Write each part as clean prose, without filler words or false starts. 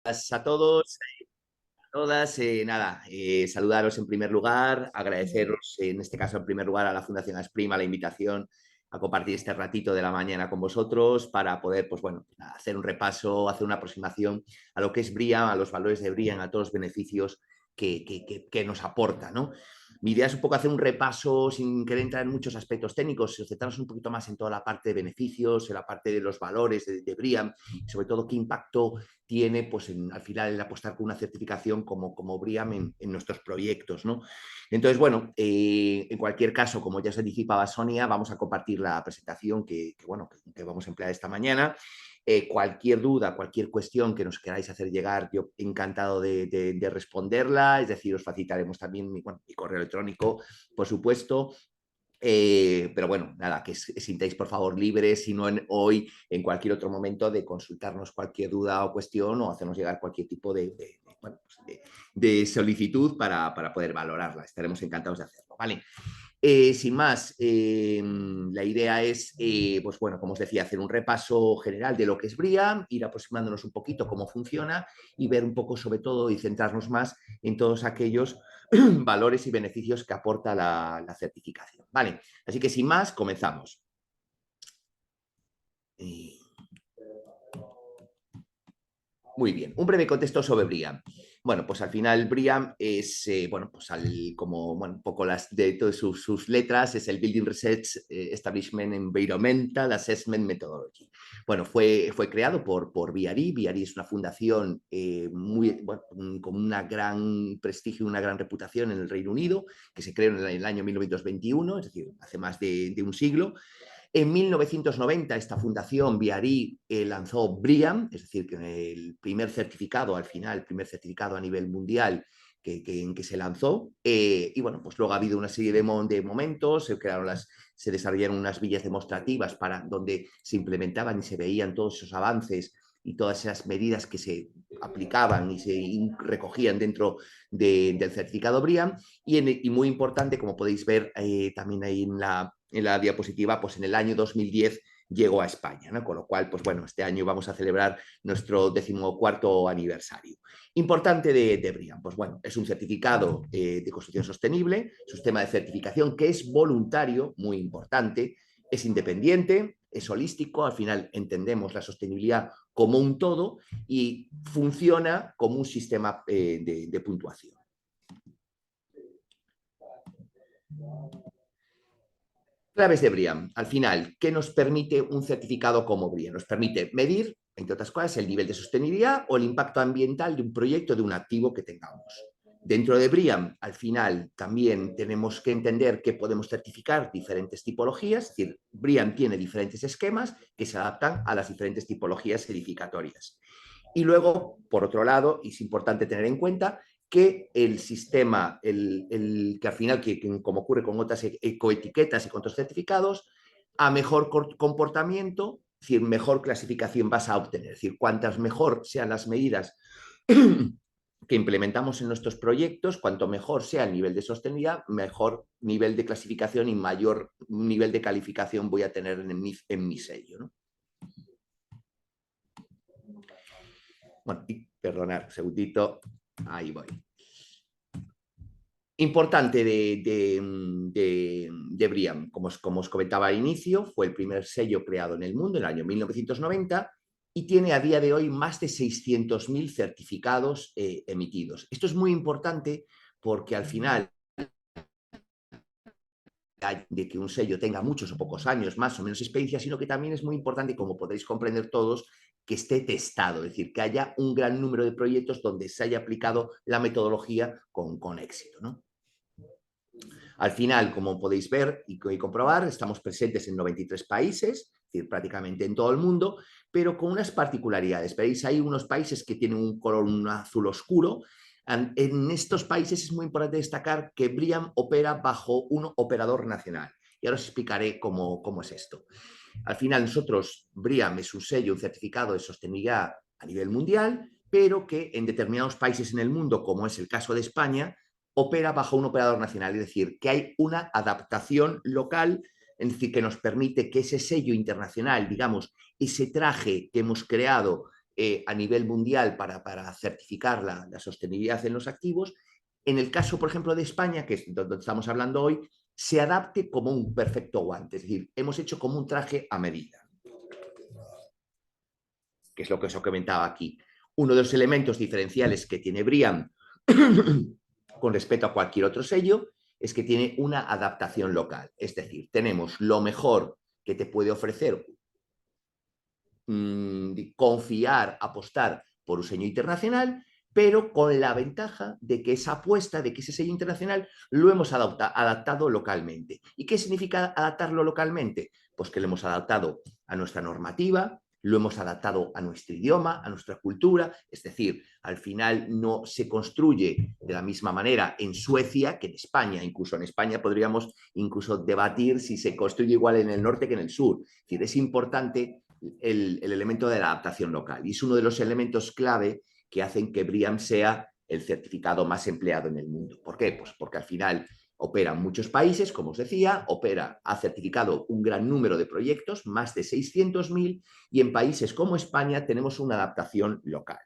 A todos, a todas. Nada, saludaros en primer lugar, agradeceros en este caso en primer lugar a la Fundación Asprima la invitación a compartir este ratito de la mañana con vosotros para poder, pues bueno, hacer un repaso, hacer una aproximación a lo que es BRIAM, a los valores de BRIAM, a todos los beneficios que nos aporta, ¿no? Mi idea es un poco hacer un repaso sin querer entrar en muchos aspectos técnicos, centrarnos un poquito más en toda la parte de beneficios, en la parte de los valores de BRIAM y sobre todo qué impacto tiene pues al final el apostar con una certificación como BRIAM en nuestros proyectos, ¿no? Entonces, bueno, en cualquier caso, como ya os anticipaba Sonia, vamos a compartir la presentación que vamos a emplear esta mañana. Cualquier duda, cualquier cuestión que nos queráis hacer llegar, yo responderla, responderla, es decir, os facilitaremos también mi correo electrónico, por supuesto. Pero bueno, nada, que sintáis por favor libres, si no hoy, en cualquier otro momento, de consultarnos cualquier duda o cuestión o hacernos llegar cualquier tipo de solicitud para poder valorarla. Estaremos encantados de hacerlo, ¿vale? Sin más, la idea es, pues bueno, como os decía, hacer un repaso general de lo que es BRIAM, ir aproximándonos un poquito cómo funciona y ver un poco sobre todo y centrarnos más en todos aquellos valores y beneficios que aporta la certificación. Vale, así que sin más, comenzamos. Muy bien, un breve contexto sobre BRIAM. Bueno, pues al final BRIAM es, un poco de todas sus letras, es el Building Research Establishment Environmental Assessment Methodology. Bueno, fue creado por BRI. BRI es una fundación con una gran prestigio y una gran reputación en el Reino Unido, que se creó en el año 1921, es decir, hace más de un siglo. En 1990 esta fundación BRI lanzó BRIAM, es decir, que el primer certificado, al final, el primer certificado a nivel mundial en que se lanzó. Y bueno, pues luego ha habido una serie de momentos, se desarrollaron unas villas demostrativas donde se implementaban y se veían todos esos avances y todas esas medidas que se aplicaban y se recogían dentro del certificado BRIAM. Y muy importante, como podéis ver también ahí en la diapositiva, pues en el año 2010 llegó a España, ¿no? Con lo cual, pues bueno, este año vamos a celebrar nuestro 14º aniversario. Importante de BRIAM, pues bueno, es un certificado de construcción sostenible, sistema de certificación que es voluntario, muy importante, es independiente, es holístico, al final entendemos la sostenibilidad como un todo y funciona como un sistema de puntuación. Claves de BRIAM. Al final, ¿qué nos permite un certificado como BRIAM? Nos permite medir, entre otras cosas, el nivel de sostenibilidad o el impacto ambiental de un proyecto, de un activo que tengamos. Dentro de BRIAM, al final, también tenemos que entender que podemos certificar diferentes tipologías, es decir, BRIAM tiene diferentes esquemas que se adaptan a las diferentes tipologías edificatorias. Y luego, por otro lado, es importante tener en cuenta que el sistema, que al final, como ocurre con otras ecoetiquetas y con otros certificados, a mejor comportamiento, es decir, mejor clasificación vas a obtener. Es decir, cuantas mejor sean las medidas que implementamos en nuestros proyectos, cuanto mejor sea el nivel de sostenibilidad, mejor nivel de clasificación y mayor nivel de calificación voy a tener en mi sello, ¿no? Bueno, perdonad un segundito, ahí voy. Importante de BRIAM, como os comentaba al inicio, fue el primer sello creado en el mundo en el año 1990 y tiene a día de hoy más de 600.000 certificados emitidos. Esto es muy importante porque al final de que un sello tenga muchos o pocos años, más o menos experiencia, sino que también es muy importante, como podéis comprender todos, que esté testado, es decir, que haya un gran número de proyectos donde se haya aplicado la metodología con éxito, ¿no? Al final, como podéis ver y comprobar, estamos presentes en 93 países, es decir, prácticamente en todo el mundo, pero con unas particularidades. Veis, hay unos países que tienen un color un azul oscuro. En estos países es muy importante destacar que BRIAM opera bajo un operador nacional. Y ahora os explicaré cómo es esto. Al final, nosotros, BRIAM es un sello, un certificado de sostenibilidad a nivel mundial, pero que en determinados países en el mundo, como es el caso de España, opera bajo un operador nacional, es decir, que hay una adaptación local, es decir, que nos permite que ese sello internacional, digamos, ese traje que hemos creado a nivel mundial para certificar la sostenibilidad en los activos. En el caso, por ejemplo, de España, que es donde estamos hablando hoy, se adapte como un perfecto guante. Es decir, hemos hecho como un traje a medida, que es lo que os comentaba aquí. Uno de los elementos diferenciales que tiene Briam con respecto a cualquier otro sello es que tiene una adaptación local. Es decir, tenemos lo mejor que te puede ofrecer confiar, apostar por un sello internacional, pero con la ventaja de que esa apuesta, de que ese sello internacional lo hemos adaptado localmente. ¿Y qué significa adaptarlo localmente? Pues que lo hemos adaptado a nuestra normativa, lo hemos adaptado a nuestro idioma, a nuestra cultura, es decir, al final no se construye de la misma manera en Suecia que en España. Incluso en España podríamos incluso debatir si se construye igual en el norte que en el sur. Es decir, es importante el elemento de la adaptación local y es uno de los elementos clave que hacen que Briam sea el certificado más empleado en el mundo. ¿Por qué? Pues porque al final opera en muchos países, como os decía, ha certificado un gran número de proyectos, más de 600.000, y en países como España tenemos una adaptación local.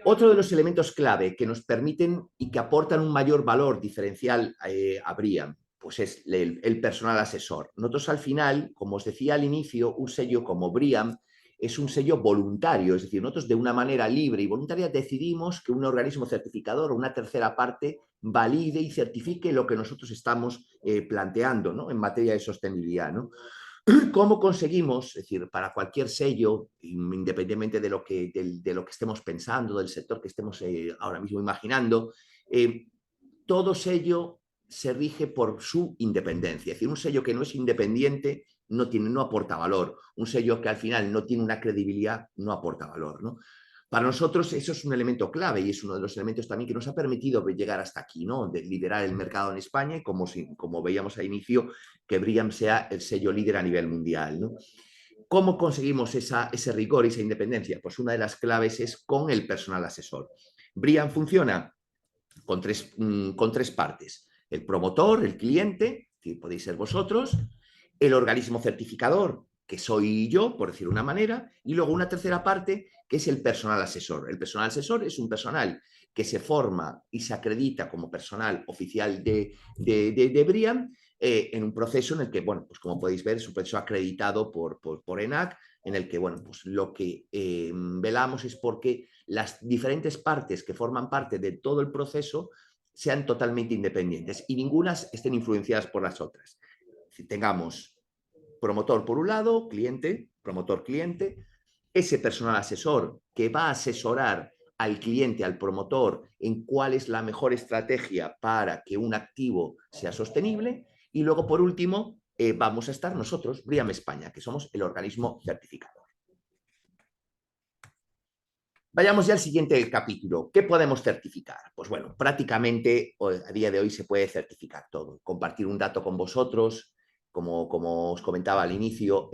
Otro de los elementos clave que nos permiten y que aportan un mayor valor diferencial a Briam, pues es el personal asesor. Nosotros al final, como os decía al inicio, un sello como Briam es un sello voluntario, es decir, nosotros de una manera libre y voluntaria decidimos que un organismo certificador o una tercera parte valide y certifique lo que nosotros estamos planteando, ¿no?, en materia de sostenibilidad, ¿no? ¿Cómo conseguimos, es decir, para cualquier sello, independientemente de lo que estemos pensando, del sector que estemos ahora mismo imaginando, todo sello se rige por su independencia? Es decir, un sello que no es independiente no aporta valor. Un sello que al final no tiene una credibilidad no aporta valor, ¿no? Para nosotros eso es un elemento clave y es uno de los elementos también que nos ha permitido llegar hasta aquí, ¿no?, de liderar el mercado en España y como veíamos al inicio, que Briam sea el sello líder a nivel mundial, ¿no? ¿Cómo conseguimos ese rigor y esa independencia? Pues una de las claves es con el personal asesor. Briam funciona con tres partes: el promotor, el cliente, que podéis ser vosotros; el organismo certificador, que soy yo, por decir una manera; y luego una tercera parte, que es el personal asesor. El personal asesor es un personal que se forma y se acredita como personal oficial de Briam, en un proceso en el que, bueno, pues como podéis ver, es un proceso acreditado por ENAC, en el que, bueno, pues lo que velamos es porque las diferentes partes que forman parte de todo el proceso sean totalmente independientes y ninguna estén influenciadas por las otras. Si tengamos promotor por un lado, cliente, promotor, cliente, ese personal asesor que va a asesorar al cliente, al promotor, en cuál es la mejor estrategia para que un activo sea sostenible, y luego, por último, vamos a estar nosotros, Briam España, que somos el organismo certificador. Vayamos ya al siguiente capítulo. ¿Qué podemos certificar? Pues bueno, prácticamente a día de hoy se puede certificar todo. Compartir un dato con vosotros, como os comentaba al inicio,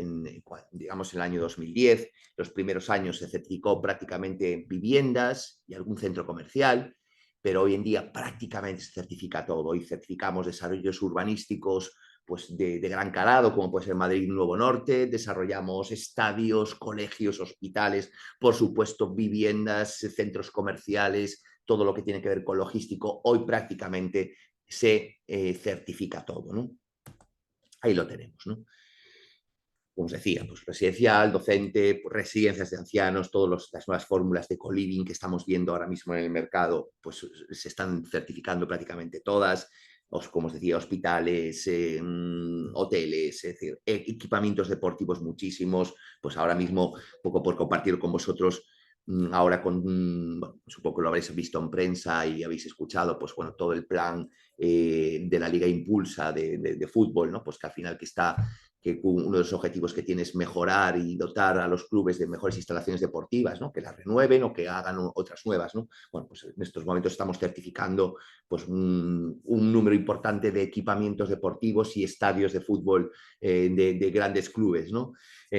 digamos en el año 2010, los primeros años se certificó prácticamente viviendas y algún centro comercial, pero hoy en día prácticamente se certifica todo. Hoy certificamos desarrollos urbanísticos pues de gran calado, como puede ser Madrid Nuevo Norte, desarrollamos estadios, colegios, hospitales, por supuesto viviendas, centros comerciales, todo lo que tiene que ver con logístico. Hoy prácticamente se certifica todo, ¿no? Ahí lo tenemos, ¿no? Como os decía, pues residencial, docente, pues residencias de ancianos, todas las nuevas fórmulas de co-living que estamos viendo ahora mismo en el mercado, pues se están certificando prácticamente todas. Como os decía, hospitales, hoteles, es decir, equipamientos deportivos muchísimos. Pues ahora mismo, poco por compartir con vosotros, ahora bueno, supongo que lo habréis visto en prensa y habéis escuchado, pues bueno, todo el plan de la Liga Impulsa de fútbol, ¿no? Pues que al final que uno de los objetivos que tiene es mejorar y dotar a los clubes de mejores instalaciones deportivas, ¿no?, que las renueven o que hagan otras nuevas, ¿no? Bueno, pues en estos momentos estamos certificando pues un número importante de equipamientos deportivos y estadios de fútbol de grandes clubes, ¿no?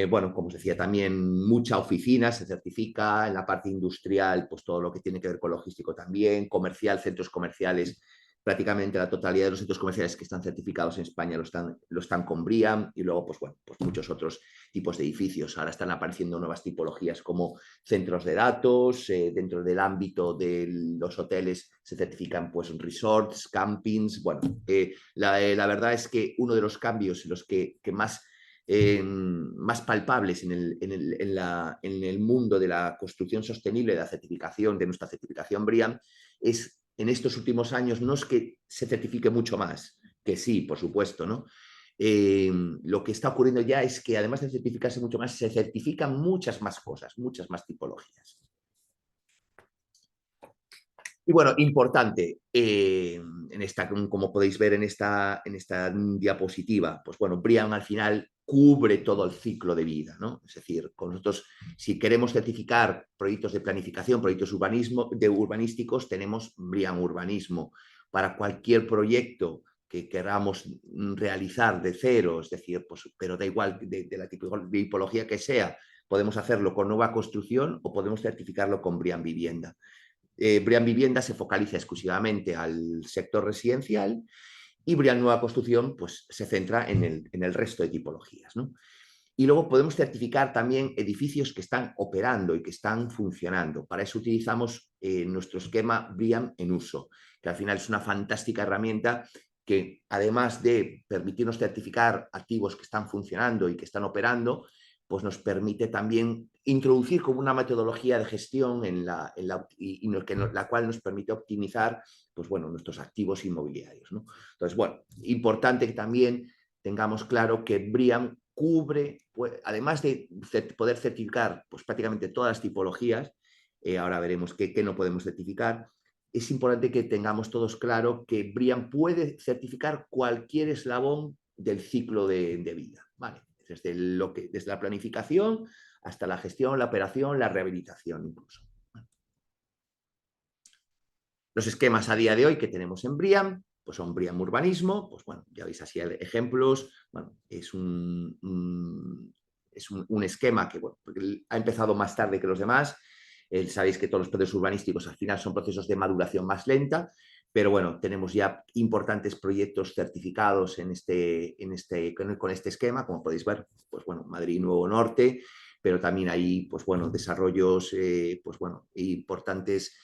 Bueno, como os decía, también mucha oficina se certifica, en la parte industrial, pues todo lo que tiene que ver con logístico también, comercial, centros comerciales, prácticamente la totalidad de los centros comerciales que están certificados en España lo están con BREEAM, y luego, pues bueno, pues muchos otros tipos de edificios. Ahora están apareciendo nuevas tipologías como centros de datos, dentro del ámbito de los hoteles se certifican pues resorts, campings. Bueno, la verdad es que uno de los cambios, los que más más palpables en el mundo de la construcción sostenible, de la certificación, de nuestra certificación BREEAM, es en estos últimos años no es que se certifique mucho más, que sí, por supuesto, ¿no? Lo que está ocurriendo ya es que además de certificarse mucho más, se certifican muchas más cosas, muchas más tipologías. Y bueno, importante, como podéis ver en esta diapositiva, pues bueno, BREEAM al final cubre todo el ciclo de vida, ¿no? Es decir, con nosotros, si queremos certificar proyectos de planificación, proyectos urbanísticos, tenemos BREEAM Urbanismo. Para cualquier proyecto que queramos realizar de cero, es decir, pues, pero da igual de la tipología que sea, podemos hacerlo con nueva construcción o podemos certificarlo con BREEAM Vivienda. BREEAM Vivienda se focaliza exclusivamente al sector residencial y BREEAM Nueva Construcción pues, se centra en el resto de tipologías, ¿no? Y luego podemos certificar también edificios que están operando y que están funcionando. Para eso utilizamos nuestro esquema BREEAM en uso, que al final es una fantástica herramienta que, además de permitirnos certificar activos que están funcionando y que están operando, pues nos permite también introducir como una metodología de gestión la cual nos permite optimizar pues, bueno, nuestros activos inmobiliarios, ¿no? Entonces, bueno, importante que también tengamos claro que BREEAM cubre, pues, además de poder certificar pues, prácticamente todas las tipologías, ahora veremos qué no podemos certificar, es importante que tengamos todos claro que BREEAM puede certificar cualquier eslabón del ciclo de vida, ¿vale? Desde la planificación hasta la gestión, la operación, la rehabilitación incluso. Los esquemas a día de hoy que tenemos en BREEAM, pues son BREEAM Urbanismo, pues bueno, ya veis así ejemplos, bueno, es un esquema que bueno, ha empezado más tarde que los demás. Sabéis que todos los procesos urbanísticos al final son procesos de maduración más lenta, pero bueno, tenemos ya importantes proyectos certificados con este esquema, como podéis ver, pues bueno, Madrid Nuevo Norte, pero también hay, pues bueno, desarrollos, pues bueno, importantes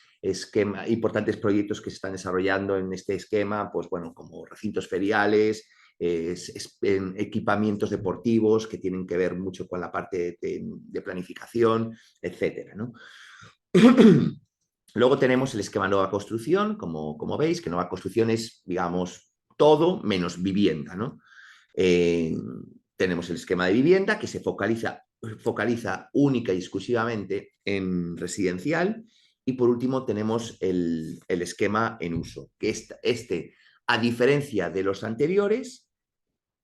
proyectos que se están desarrollando en este esquema, pues bueno, como recintos feriales, equipamientos deportivos que tienen que ver mucho con la parte de planificación, etcétera, ¿no? Luego tenemos el esquema Nueva Construcción, como veis, que Nueva Construcción es, digamos, todo menos vivienda, ¿no? Tenemos el esquema de vivienda que se focaliza única y exclusivamente en residencial. Y por último tenemos el esquema en uso, que a diferencia de los anteriores,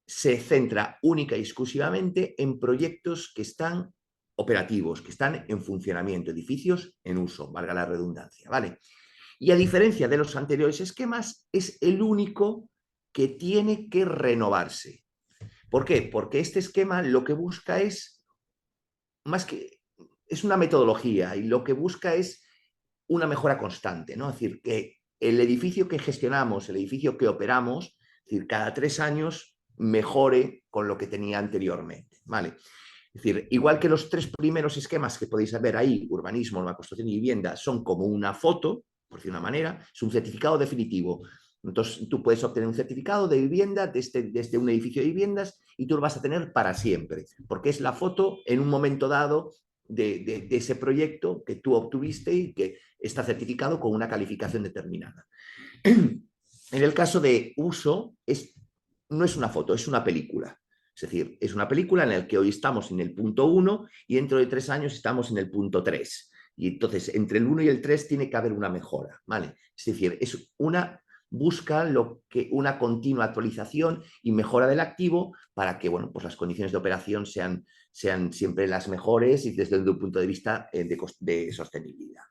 se centra única y exclusivamente en proyectos que están operativos, que están en funcionamiento, edificios en uso, valga la redundancia, ¿vale? Y a diferencia de los anteriores esquemas, es el único que tiene que renovarse. ¿Por qué? Porque este esquema lo que busca es una metodología y lo que busca es una mejora constante, ¿no? Es decir, que el edificio que gestionamos, el edificio que operamos, es decir, cada 3 años mejore con lo que tenía anteriormente, ¿vale? Es decir, igual que los 3 primeros esquemas que podéis ver ahí, urbanismo, nueva construcción y vivienda, son como una foto, por decir una manera, es un certificado definitivo. Entonces, tú puedes obtener un certificado de vivienda desde un edificio de viviendas y tú lo vas a tener para siempre, porque es la foto en un momento dado de ese proyecto que tú obtuviste y que está certificado con una calificación determinada. En el caso de uso, no es una foto, es una película. Es decir, es una película en la que hoy estamos en el punto 1 y dentro de 3 años estamos en el punto 3. Y entonces, entre el 1 y el 3 tiene que haber una mejora, ¿vale? Es decir, busca una continua actualización y mejora del activo para que bueno, pues las condiciones de operación sean siempre las mejores y desde un punto de vista de sostenibilidad.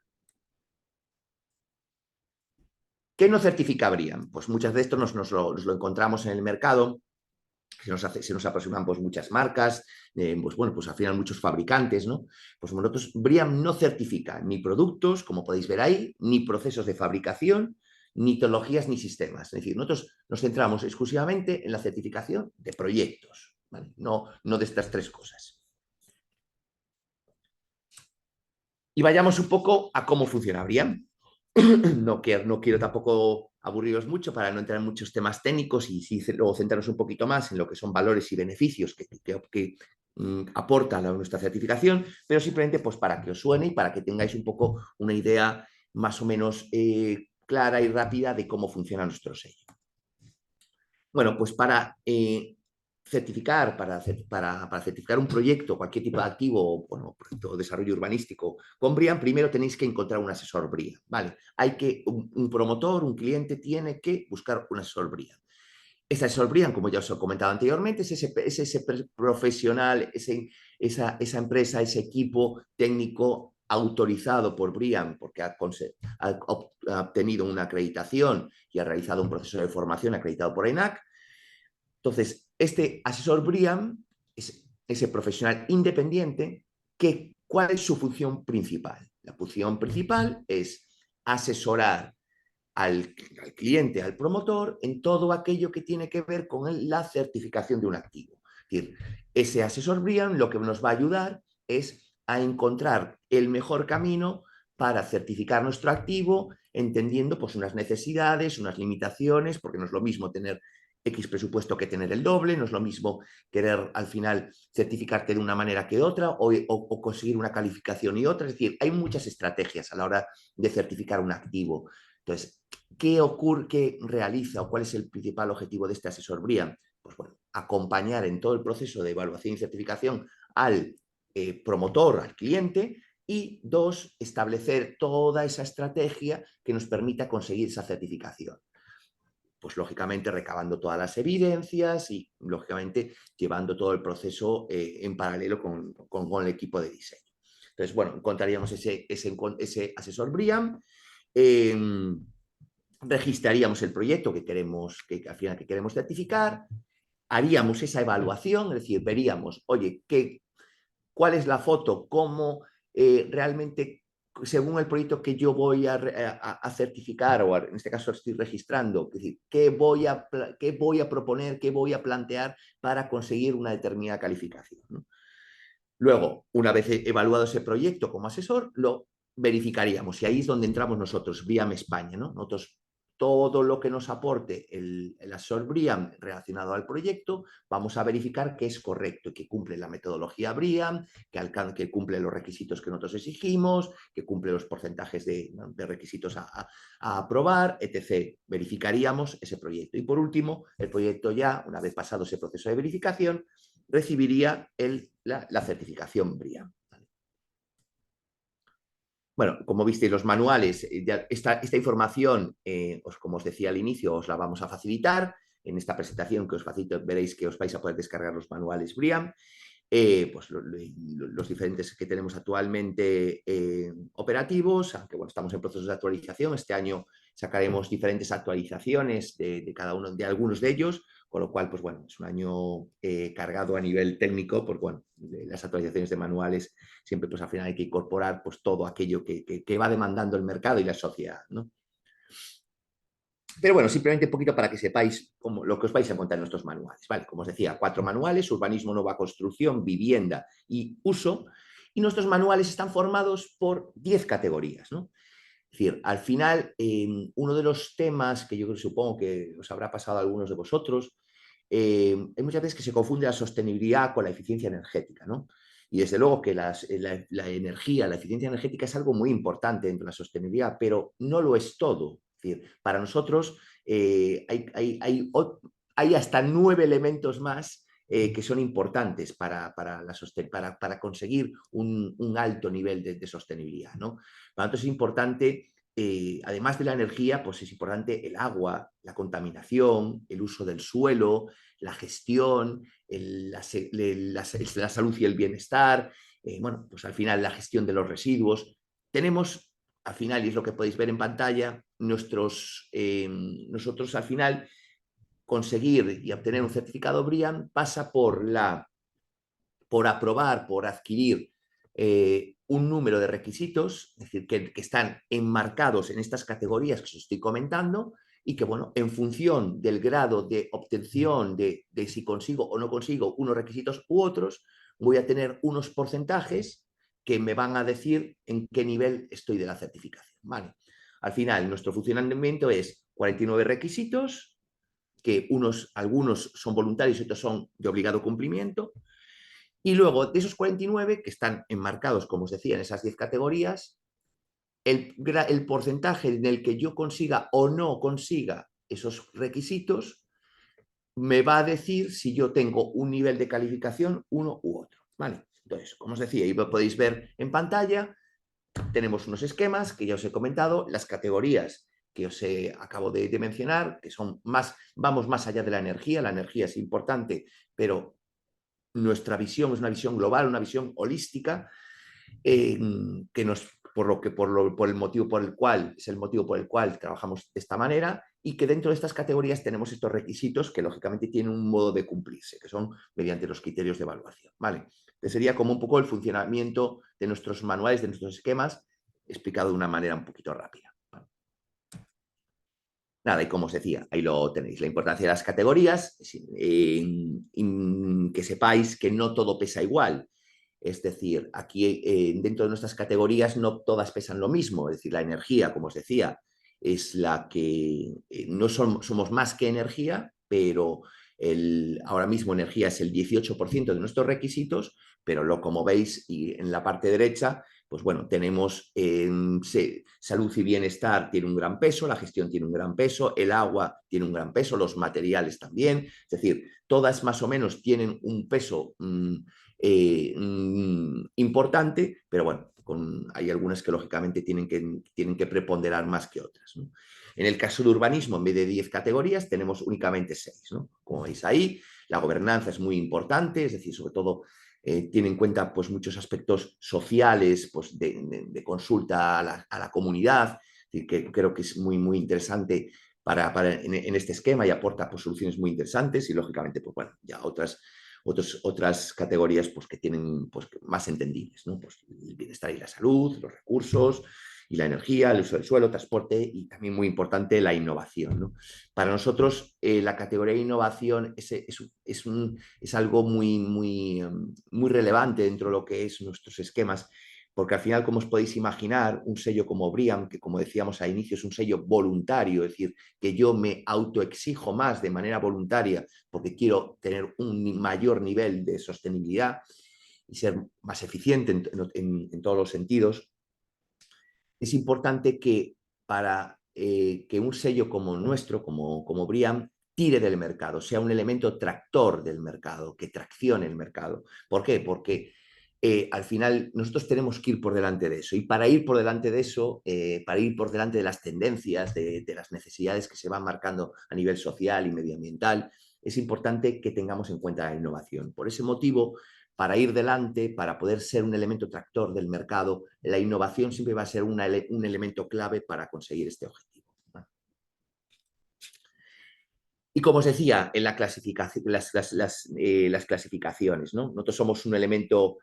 ¿Qué no certifica BREEAM? Pues muchas de estos nos lo encontramos en el mercado, se nos aproximan pues, muchas marcas, pues bueno, pues al final muchos fabricantes, ¿no? Pues nosotros, BREEAM no certifica ni productos, como podéis ver ahí, ni procesos de fabricación, ni tecnologías ni sistemas. Es decir, nosotros nos centramos exclusivamente en la certificación de proyectos, ¿vale? No de estas tres cosas. Y vayamos un poco a cómo funciona BRIAM. No quiero tampoco aburriros mucho para no entrar en muchos temas técnicos y sí luego centrarnos un poquito más en lo que son valores y beneficios que aporta nuestra certificación, pero simplemente pues para que os suene y para que tengáis un poco una idea más o menos clara y rápida de cómo funciona nuestro sello. Bueno, pues para certificar un proyecto, cualquier tipo de activo, bueno, proyecto de desarrollo urbanístico con BRIAM, primero tenéis que encontrar un asesor BRIAM, ¿vale? Un promotor, un cliente tiene que buscar un asesor BRIAM. Ese asesor BRIAM, como ya os he comentado anteriormente, es ese profesional, esa empresa, ese equipo técnico autorizado por BRIAM porque ha obtenido una acreditación y ha realizado un proceso de formación acreditado por ENAC. Entonces, este asesor BRIAM es ese profesional independiente ¿cuál es su función principal? La función principal es asesorar al cliente, al promotor, en todo aquello que tiene que ver con la certificación de un activo. Es decir, ese asesor BRIAM lo que nos va a ayudar es a encontrar el mejor camino para certificar nuestro activo, entendiendo pues, unas necesidades, unas limitaciones, porque no es lo mismo tener X presupuesto que tener el doble, no es lo mismo querer al final certificarte de una manera que de otra o conseguir una calificación y otra. Es decir, hay muchas estrategias a la hora de certificar un activo. Entonces, ¿qué ocurre, qué realiza o cuál es el principal objetivo de este asesor BRIAM? Pues bueno, acompañar en todo el proceso de evaluación y certificación al promotor, al cliente, y dos, establecer toda esa estrategia que nos permita conseguir esa certificación. Pues lógicamente recabando todas las evidencias y lógicamente llevando todo el proceso en paralelo con el equipo de diseño. Entonces, bueno, encontraríamos ese asesor BRIAM, registraríamos el proyecto al final que queremos certificar, haríamos esa evaluación, es decir, veríamos, oye, cuál es la foto, cómo realmente, según el proyecto que yo voy a certificar, o en este caso estoy registrando, es decir, qué voy a proponer, qué voy a plantear para conseguir una determinada calificación, ¿no? Luego, una vez evaluado ese proyecto como asesor, lo verificaríamos y ahí es donde entramos nosotros, BRIAM España, ¿no? Nosotros todo lo que nos aporte el asesor BRIAM relacionado al proyecto, vamos a verificar que es correcto, que cumple la metodología BRIAM, que cumple los requisitos que nosotros exigimos, que cumple los porcentajes de requisitos a aprobar, etc. Verificaríamos ese proyecto. Y por último, el proyecto ya, una vez pasado ese proceso de verificación, recibiría la certificación BRIAM. Bueno, como visteis los manuales, esta información, como os decía al inicio, os la vamos a facilitar. En esta presentación que os facilito veréis que os vais a poder descargar los manuales BRIAM. Pues los diferentes que tenemos actualmente operativos, aunque bueno, estamos en proceso de actualización. Este año sacaremos diferentes actualizaciones de cada uno de algunos de ellos, con lo cual, pues bueno, es un año cargado a nivel técnico, porque bueno, las actualizaciones de manuales siempre pues al final hay que incorporar pues todo aquello que va demandando el mercado y la sociedad, ¿no? Pero bueno, simplemente un poquito para que sepáis lo que os vais a encontrar en nuestros manuales. ¿Vale? Como os decía, 4 manuales: urbanismo, nueva construcción, vivienda y uso. Y nuestros manuales están formados por 10 categorías, ¿no? Es decir, al final, uno de los temas que yo supongo que os habrá pasado a algunos de vosotros, hay muchas veces que se confunde la sostenibilidad con la eficiencia energética, ¿no? Y desde luego que la energía, la eficiencia energética es algo muy importante dentro de la sostenibilidad, pero no lo es todo. Es decir, para nosotros hay hasta 9 elementos más que son importantes para conseguir un alto nivel de sostenibilidad, ¿no? Para nosotros es importante, además de la energía, pues es importante el agua, la contaminación, el uso del suelo, la gestión, la salud y el bienestar, bueno, pues al final la gestión de los residuos. Tenemos, al final, y es lo que podéis ver en pantalla, nosotros al final conseguir y obtener un certificado BRIAM pasa por aprobar, por adquirir un número de requisitos, es decir, que están enmarcados en estas categorías que os estoy comentando y que, bueno, en función del grado de obtención de si consigo o no consigo unos requisitos u otros, voy a tener unos porcentajes que me van a decir en qué nivel estoy de la certificación. ¿Vale? Al final, nuestro funcionamiento es 49 requisitos, que algunos son voluntarios y otros son de obligado cumplimiento. Y luego, de esos 49 que están enmarcados, como os decía, en esas 10 categorías, el porcentaje en el que yo consiga o no consiga esos requisitos me va a decir si yo tengo un nivel de calificación uno u otro. ¿Vale? Entonces, como os decía, y lo podéis ver en pantalla, tenemos unos esquemas que ya os he comentado, las categorías que os acabo de mencionar, que son vamos más allá de la energía es importante, pero nuestra visión es una visión global, una visión holística, que por el motivo por el cual es el motivo por el cual trabajamos de esta manera, y que dentro de estas categorías tenemos estos requisitos que lógicamente tienen un modo de cumplirse, que son mediante los criterios de evaluación. ¿Vale? Entonces sería como un poco el funcionamiento de nuestros manuales, de nuestros esquemas, explicado de una manera un poquito rápida. Nada, y como os decía, ahí lo tenéis, la importancia de las categorías, que sepáis que no todo pesa igual. Es decir, aquí dentro de nuestras categorías no todas pesan lo mismo, es decir, la energía, como os decía, es la que no somos más que energía, pero ahora mismo energía es el 18% de nuestros requisitos, pero como veis y en la parte derecha, pues bueno, tenemos salud y bienestar tiene un gran peso, la gestión tiene un gran peso, el agua tiene un gran peso, los materiales también, es decir, todas más o menos tienen un peso importante, pero bueno, hay algunas que lógicamente tienen que preponderar más que otras, ¿no? En el caso de urbanismo, en vez de 10 categorías, tenemos únicamente 6, ¿no? Como veis ahí, la gobernanza es muy importante, es decir, sobre todo tiene en cuenta pues, muchos aspectos sociales, pues, de consulta a la comunidad, es decir, que creo que es muy, muy interesante en este esquema y aporta pues, soluciones muy interesantes y lógicamente, pues bueno, ya otras categorías pues, que tienen pues, más entendibles, ¿no? Pues, el bienestar y la salud, los recursos y la energía, el uso del suelo, transporte y también muy importante la innovación, ¿no? Para nosotros la categoría de innovación es algo muy, muy, muy relevante dentro de lo que es nuestros esquemas, porque al final, como os podéis imaginar, un sello como BREEAM, que como decíamos al inicio es un sello voluntario, es decir, que yo me autoexijo más de manera voluntaria porque quiero tener un mayor nivel de sostenibilidad y ser más eficiente en todos los sentidos, es importante que para que un sello como nuestro, como BREEAM, tire del mercado, sea un elemento tractor del mercado, que traccione el mercado. ¿Por qué? Porque al final nosotros tenemos que ir por delante de eso. Y para ir por delante de eso, para ir por delante de las tendencias, de las necesidades que se van marcando a nivel social y medioambiental, es importante que tengamos en cuenta la innovación. Por ese motivo, para ir delante, para poder ser un elemento tractor del mercado, la innovación siempre va a ser un elemento clave para conseguir este objetivo. Y como os decía, en la clasificación, las clasificaciones, ¿no? Nosotros somos un elemento,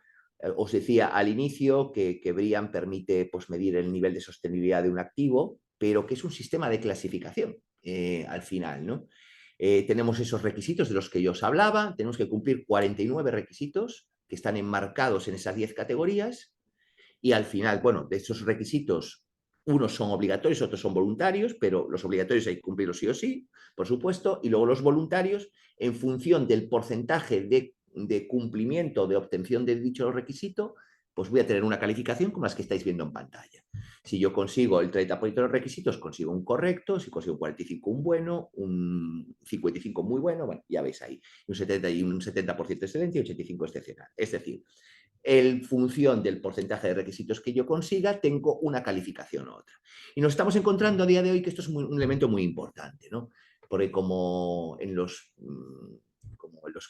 os decía al inicio, que BREEAM permite pues, medir el nivel de sostenibilidad de un activo, pero que es un sistema de clasificación al final, ¿no? Tenemos esos requisitos de los que yo os hablaba, tenemos que cumplir 49 requisitos que están enmarcados en esas 10 categorías y al final, bueno, de esos requisitos, unos son obligatorios, otros son voluntarios, pero los obligatorios hay que cumplirlos sí o sí, por supuesto, y luego los voluntarios, en función del porcentaje de cumplimiento, de obtención de dicho requisito, pues voy a tener una calificación como las que estáis viendo en pantalla. Si yo consigo el 30% de los requisitos, consigo un correcto, si consigo un 45, un bueno, un 55 muy bueno, bueno, ya veis ahí, un 70% excelente y 85 excepcional. Es decir, en función del porcentaje de requisitos que yo consiga, tengo una calificación u otra. Y nos estamos encontrando a día de hoy que esto es un elemento muy importante, ¿no? Porque como en los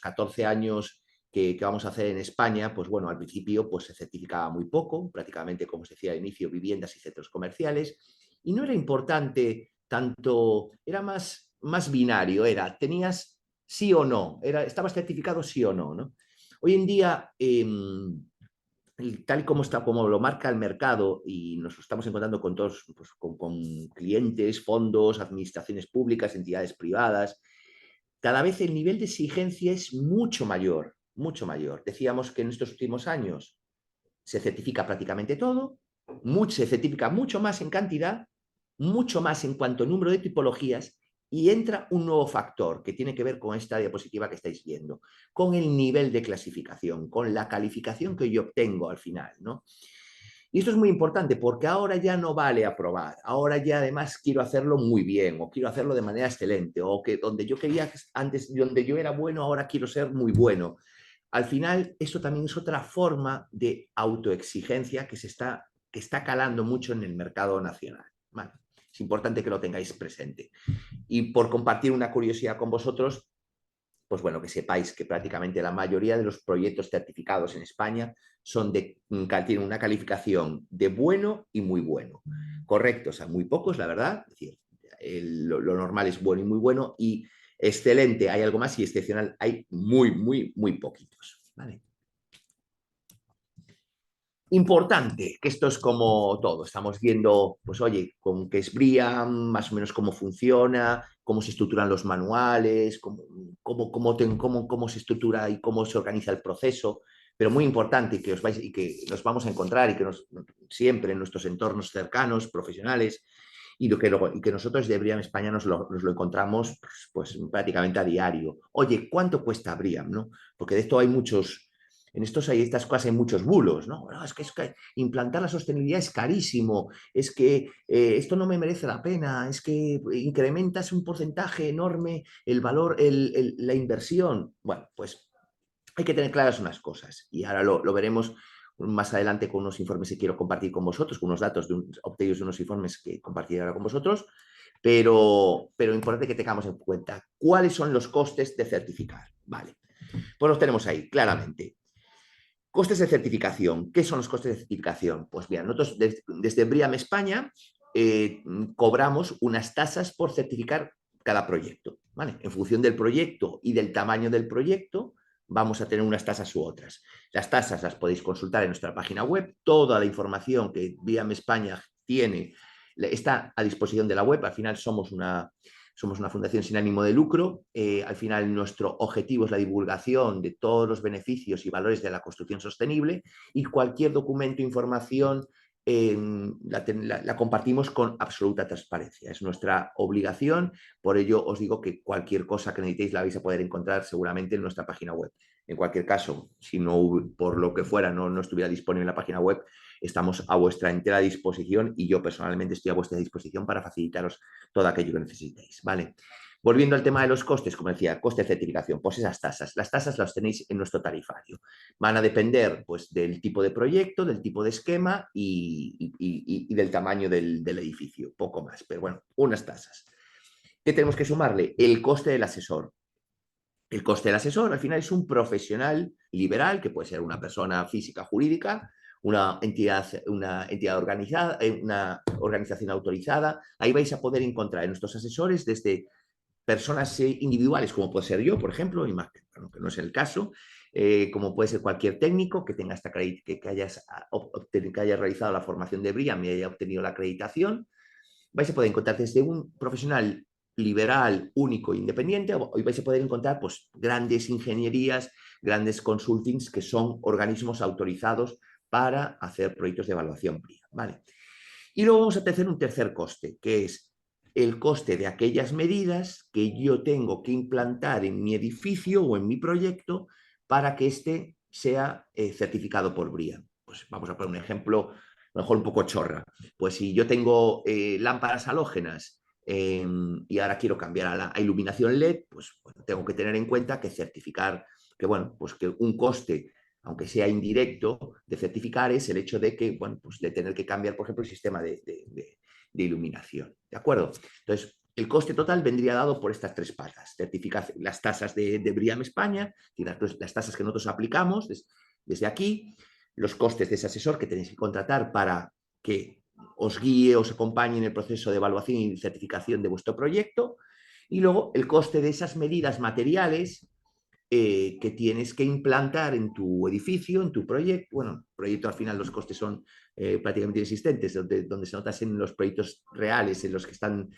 14 años que vamos a hacer en España, pues bueno, al principio pues se certificaba muy poco, prácticamente, como se decía al inicio, viviendas y centros comerciales, y no era importante tanto, era más binario, tenías sí o no, estabas certificado sí o no, ¿no? Hoy en día tal y como está, como lo marca el mercado, y nos estamos encontrando con todos, pues, con clientes, fondos, administraciones públicas, entidades privadas, cada vez el nivel de exigencia es mucho mayor, mucho mayor. Decíamos que en estos últimos años se certifica prácticamente todo, se certifica mucho más en cantidad, mucho más en cuanto a número de tipologías, y entra un nuevo factor que tiene que ver con esta diapositiva que estáis viendo, con el nivel de clasificación, con la calificación que yo obtengo al final, ¿no? Y esto es muy importante porque ahora ya no vale aprobar, ahora ya además quiero hacerlo muy bien o quiero hacerlo de manera excelente o que donde yo quería antes, donde yo era bueno, ahora quiero ser muy bueno. Al final, esto también es otra forma de autoexigencia que está calando mucho en el mercado nacional. Vale. Es importante que lo tengáis presente. Y por compartir una curiosidad con vosotros, pues bueno, que sepáis que prácticamente la mayoría de los proyectos certificados en España tienen una calificación de bueno y muy bueno. Correctos a muy pocos, la verdad. Es decir, lo normal es bueno y muy bueno, y excelente hay algo más y excepcional hay muy, muy, muy poquitos. ¿Vale? Importante, que esto es como todo, estamos viendo, pues oye, con qué es BRIAM, más o menos cómo funciona, cómo se estructuran los manuales, cómo se estructura y cómo se organiza el proceso, pero muy importante que os vais y que nos vamos a encontrar y que siempre en nuestros entornos cercanos, profesionales, y que nosotros de BRIAM España nos lo encontramos pues, prácticamente a diario. Oye, ¿cuánto cuesta BRIAM? ¿No? Porque de esto hay muchos estas cosas hay muchos bulos, ¿no? Bueno, es que implantar la sostenibilidad es carísimo, es que esto no me merece la pena, es que incrementas un porcentaje enorme el valor, la inversión. Bueno, pues hay que tener claras unas cosas y ahora lo veremos más adelante con unos informes que quiero compartir con vosotros, con unos datos obtenidos de unos informes que compartiré ahora con vosotros, pero importante que tengamos en cuenta cuáles son los costes de certificar. Vale, pues los tenemos ahí, claramente. Costes de certificación. ¿Qué son los costes de certificación? Pues bien, nosotros desde BRIAM España cobramos unas tasas por certificar cada proyecto. ¿Vale? En función del proyecto y del tamaño del proyecto, vamos a tener unas tasas u otras. Las tasas las podéis consultar en nuestra página web. Toda la información que BRIAM España tiene está a disposición de la web. Al final somos una fundación sin ánimo de lucro. Al final nuestro objetivo es la divulgación de todos los beneficios y valores de la construcción sostenible, y cualquier documento, información, la compartimos con absoluta transparencia. Es nuestra obligación, por ello os digo que cualquier cosa que necesitéis la vais a poder encontrar seguramente en nuestra página web. En cualquier caso, si no, por lo que fuera, no estuviera disponible en la página web, estamos a vuestra entera disposición y yo personalmente estoy a vuestra disposición para facilitaros todo aquello que necesitéis. ¿Vale? Volviendo al tema de los costes, como decía, coste de certificación, pues esas tasas. Las tasas las tenéis en nuestro tarifario. Van a depender pues, del tipo de proyecto, del tipo de esquema y del tamaño del edificio, poco más. Pero bueno, unas tasas. ¿Qué tenemos que sumarle? El coste del asesor. El coste del asesor al final es un profesional liberal, que puede ser una persona física, jurídica, una entidad organizada, una organización autorizada. Ahí vais a poder encontrar en nuestros asesores desde personas individuales, como puede ser yo, por ejemplo, y más que no es el caso, como puede ser cualquier técnico que tenga que haya realizado la formación de BRIAM y haya obtenido la acreditación. Vais a poder encontrar desde un profesional liberal, único, independiente, y vais a poder encontrar pues, grandes ingenierías, grandes consultings que son organismos autorizados para hacer proyectos de evaluación BRIAM. ¿Vale? Y luego vamos a tener un tercer coste, que es el coste de aquellas medidas que yo tengo que implantar en mi edificio o en mi proyecto para que éste sea certificado por BRIAM. Pues vamos a poner un ejemplo, a lo mejor un poco chorra. Pues si yo tengo lámparas halógenas y ahora quiero cambiar a iluminación LED, pues bueno, tengo que tener en cuenta que certificar, que bueno, pues que un coste aunque sea indirecto, de certificar es el hecho de que, bueno, pues de tener que cambiar, por ejemplo, el sistema de iluminación. ¿De acuerdo? Entonces, el coste total vendría dado por estas tres patas. Certificar las tasas de BRIAM España, las tasas que nosotros aplicamos desde aquí, los costes de ese asesor que tenéis que contratar para que os guíe, os acompañe en el proceso de evaluación y certificación de vuestro proyecto, y luego el coste de esas medidas materiales que tienes que implantar en tu edificio, en tu proyecto. Bueno, proyecto al final los costes son prácticamente inexistentes, donde se nota en los proyectos reales, en los que están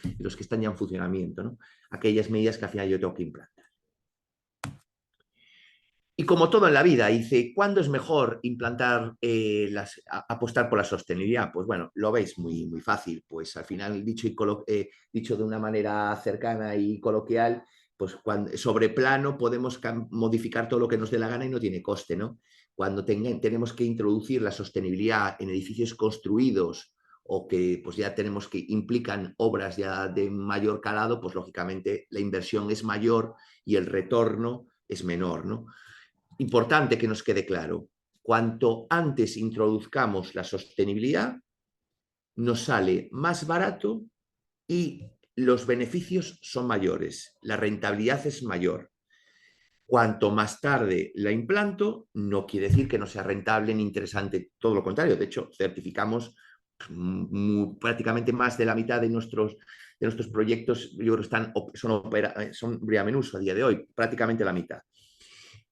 ya en funcionamiento, ¿no? Aquellas medidas que al final yo tengo que implantar. Y como todo en la vida, dice, ¿cuándo es mejor implantar, apostar por la sostenibilidad? Pues bueno, lo veis muy, muy fácil. Pues al final, dicho de una manera cercana y coloquial, pues sobre plano podemos modificar todo lo que nos dé la gana y no tiene coste, ¿no? Cuando tenemos que introducir la sostenibilidad en edificios construidos o que pues ya tenemos que implican obras ya de mayor calado, pues lógicamente la inversión es mayor y el retorno es menor, ¿no? Importante que nos quede claro, cuanto antes introduzcamos la sostenibilidad, nos sale más barato y los beneficios son mayores, la rentabilidad es mayor. Cuanto más tarde la implanto, no quiere decir que no sea rentable ni interesante, todo lo contrario. De hecho, certificamos prácticamente más de la mitad de nuestros proyectos, yo creo que son BREEAM en uso a día de hoy, prácticamente la mitad.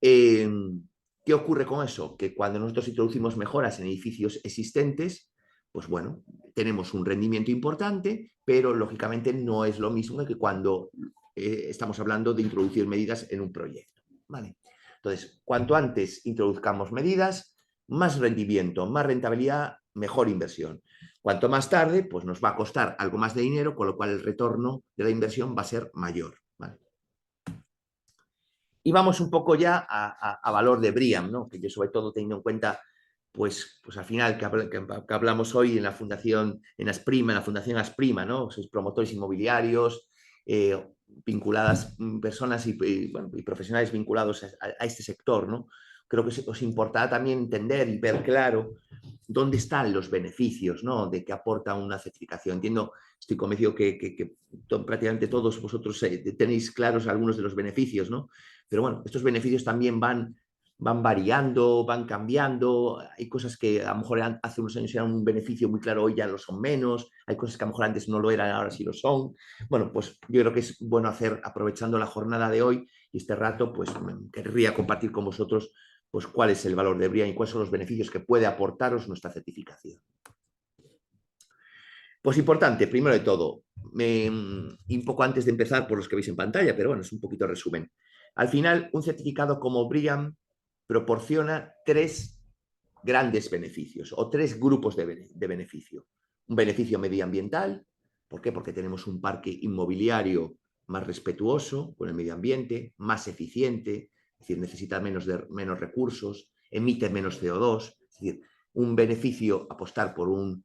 ¿Qué ocurre con eso? Que cuando nosotros introducimos mejoras en edificios existentes, pues bueno, tenemos un rendimiento importante, pero lógicamente no es lo mismo que cuando estamos hablando de introducir medidas en un proyecto. ¿Vale? Entonces, cuanto antes introduzcamos medidas, más rendimiento, más rentabilidad, mejor inversión. Cuanto más tarde, pues nos va a costar algo más de dinero, con lo cual el retorno de la inversión va a ser mayor. ¿Vale? Y vamos un poco ya a valor de BREEAM, ¿no? Que yo sobre todo teniendo en cuenta, pues al final que hablamos hoy en la Fundación, en Asprima, en la Fundación Asprima, ¿no? Sois promotores inmobiliarios, vinculadas personas bueno, y profesionales vinculados a este sector, ¿no? Creo que os importará también entender y ver claro dónde están los beneficios, ¿no? De que aporta una certificación. Entiendo, estoy convencido que prácticamente todos vosotros tenéis claros algunos de los beneficios, ¿no? Pero bueno, estos beneficios también van variando, van cambiando. Hay cosas que a lo mejor hace unos años eran un beneficio muy claro, hoy ya lo son menos. Hay cosas que a lo mejor antes no lo eran, ahora sí lo son. Bueno, pues yo creo que es bueno hacer, aprovechando la jornada de hoy y este rato, pues querría compartir con vosotros pues cuál es el valor de BREEAM y cuáles son los beneficios que puede aportaros nuestra certificación. Pues importante, primero de todo, y un poco antes de empezar por los que veis en pantalla, pero bueno, es un poquito resumen. Al final, un certificado como BREEAM proporciona tres grandes beneficios o tres grupos de beneficio. Un beneficio medioambiental, ¿por qué? Porque tenemos un parque inmobiliario más respetuoso con el medio ambiente, más eficiente, es decir, necesita menos recursos, emite menos CO2, es decir, un beneficio apostar por un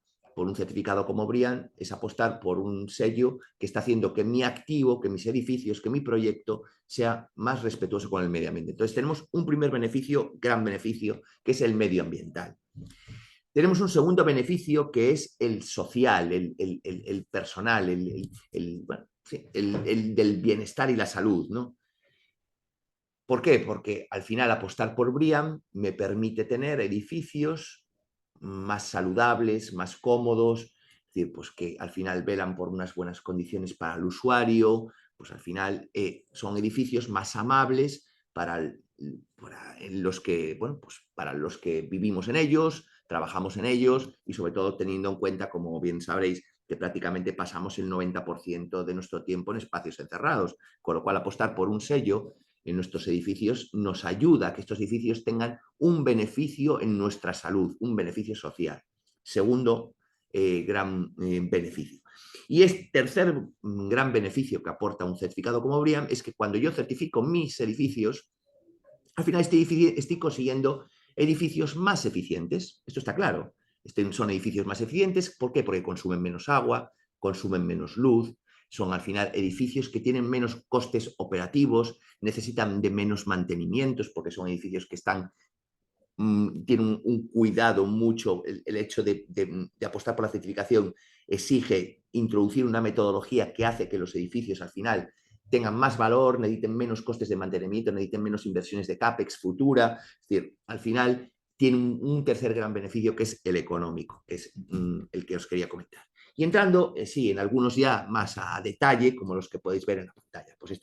certificado como BREEAM es apostar por un sello que está haciendo que mi activo, que mis edificios, que mi proyecto sea más respetuoso con el medio ambiente. Entonces tenemos un primer beneficio, gran beneficio, que es el medioambiental. Tenemos un segundo beneficio que es el social, el personal, bueno, sí, el del bienestar y la salud, ¿no? ¿Por qué? Porque al final apostar por BREEAM me permite tener edificios más saludables, más cómodos, es decir, pues que al final velan por unas buenas condiciones para el usuario, pues al final son edificios más amables los que, bueno, pues para los que vivimos en ellos, trabajamos en ellos y sobre todo teniendo en cuenta, como bien sabréis, que prácticamente pasamos el 90% de nuestro tiempo en espacios encerrados, con lo cual apostar por un sello en nuestros edificios nos ayuda a que estos edificios tengan un beneficio en nuestra salud, un beneficio social. Segundo gran beneficio. Y este tercer gran beneficio que aporta un certificado como BREEAM es que cuando yo certifico mis edificios, al final estoy consiguiendo edificios más eficientes. Esto está claro. Son edificios más eficientes. ¿Por qué? Porque consumen menos agua, consumen menos luz, son al final edificios que tienen menos costes operativos, necesitan de menos mantenimientos porque son edificios que tienen un cuidado mucho. El hecho de apostar por la certificación exige introducir una metodología que hace que los edificios al final tengan más valor, necesiten menos costes de mantenimiento, necesiten menos inversiones de CAPEX futura. Es decir, al final tiene un tercer gran beneficio que es el económico, que es el que os quería comentar. Y entrando, sí, en algunos ya más a detalle, como los que podéis ver en la pantalla. Pues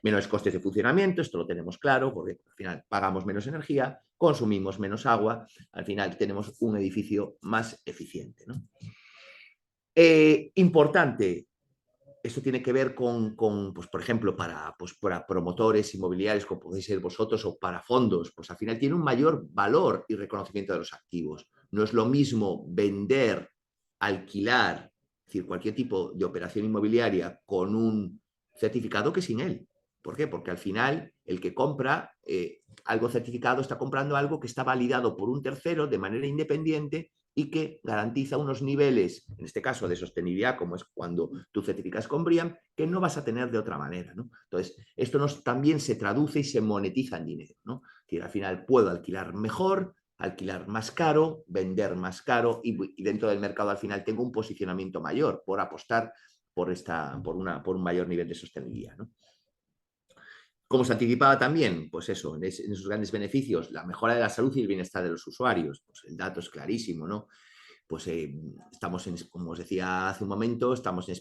menos costes de funcionamiento, esto lo tenemos claro, porque al final pagamos menos energía, consumimos menos agua, al final tenemos un edificio más eficiente, ¿no? Importante, esto tiene que ver con pues, por ejemplo, para promotores inmobiliarios, como podéis ser vosotros, o para fondos, pues al final tiene un mayor valor y reconocimiento de los activos. No es lo mismo vender, alquilar, es decir, cualquier tipo de operación inmobiliaria con un certificado que sin él. ¿Por qué? Porque al final el que compra algo certificado está comprando algo que está validado por un tercero de manera independiente y que garantiza unos niveles, en este caso de sostenibilidad, como es cuando tú certificas con BREEAM, que no vas a tener de otra manera, ¿no? Entonces, esto también se traduce y se monetiza en dinero, ¿no? Es decir, al final puedo alquilar mejor, alquilar más caro, vender más caro y dentro del mercado al final tengo un posicionamiento mayor por apostar por un mayor nivel de sostenibilidad, ¿no? Como se anticipaba también, pues eso, en esos grandes beneficios, la mejora de la salud y el bienestar de los usuarios, pues el dato es clarísimo, ¿no? Pues estamos como os decía hace un momento,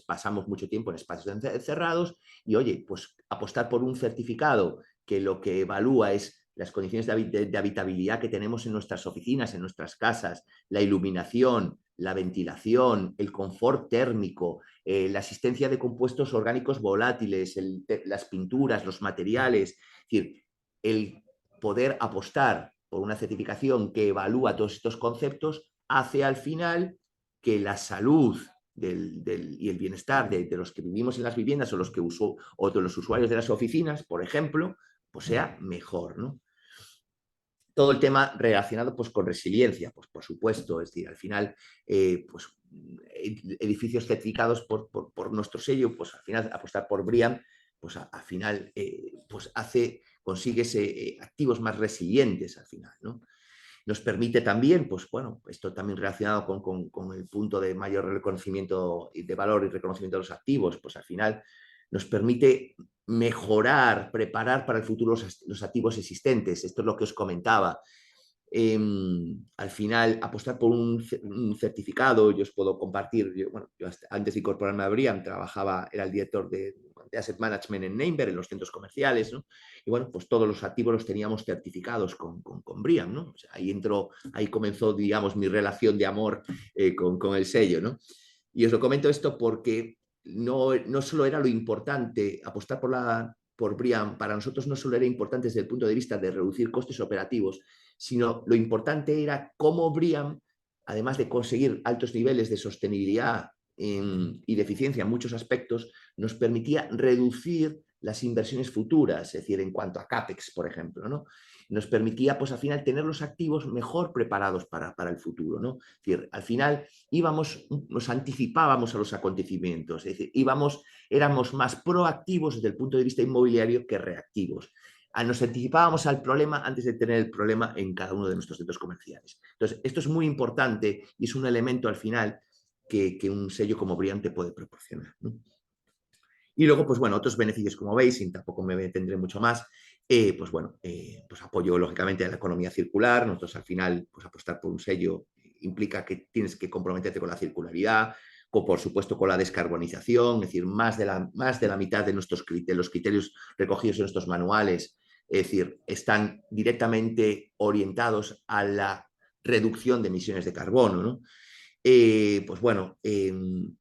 pasamos mucho tiempo en espacios encerrados y oye, pues apostar por un certificado que lo que evalúa es las condiciones de habitabilidad que tenemos en nuestras oficinas, en nuestras casas, la iluminación, la ventilación, el confort térmico, la asistencia de compuestos orgánicos volátiles, las pinturas, los materiales, es decir, el poder apostar por una certificación que evalúa todos estos conceptos hace al final que la salud y el bienestar de los que vivimos en las viviendas o de los usuarios de las oficinas, por ejemplo, pues sea mejor, ¿no? Todo el tema relacionado pues, con resiliencia, pues por supuesto, es decir, al final, pues edificios certificados por nuestro sello, pues al final apostar por BREEAM, pues al final pues consigues activos más resilientes al final, ¿no? Nos permite también, pues bueno, esto también relacionado con el punto de mayor reconocimiento y de valor y reconocimiento de los activos, pues al final nos permite mejorar, preparar para el futuro los activos existentes. Esto es lo que os comentaba. Al final, apostar por un certificado, yo os puedo compartir, yo antes de incorporarme a Briam era el director de Asset Management en Neinberg, en los centros comerciales, ¿no? Y bueno, pues todos los activos los teníamos certificados con Briam, ¿no? O sea, ahí comenzó, digamos, mi relación de amor con el sello, ¿no? Y os lo comento esto porque no solo era lo importante, apostar por BREEAM para nosotros no solo era importante desde el punto de vista de reducir costes operativos, sino lo importante era cómo BREEAM, además de conseguir altos niveles de sostenibilidad y de eficiencia en muchos aspectos, nos permitía reducir las inversiones futuras, es decir, en cuanto a CAPEX, por ejemplo, ¿no? Nos permitía, pues al final, tener los activos mejor preparados para el futuro, ¿no? Es decir, al final nos anticipábamos a los acontecimientos, es decir, éramos más proactivos desde el punto de vista inmobiliario que reactivos. Nos anticipábamos al problema antes de tener el problema en cada uno de nuestros centros comerciales. Entonces, esto es muy importante y es un elemento al final que un sello como BREEAM te puede proporcionar, ¿no? Y luego, pues bueno, otros beneficios, como veis, y tampoco me detendré mucho más, pues bueno, pues apoyo lógicamente a la economía circular. Nosotros al final, pues apostar por un sello implica que tienes que comprometerte con la circularidad, por supuesto con la descarbonización, es decir, más de la mitad de los criterios recogidos en nuestros manuales, es decir, están directamente orientados a la reducción de emisiones de carbono, ¿no? Pues bueno,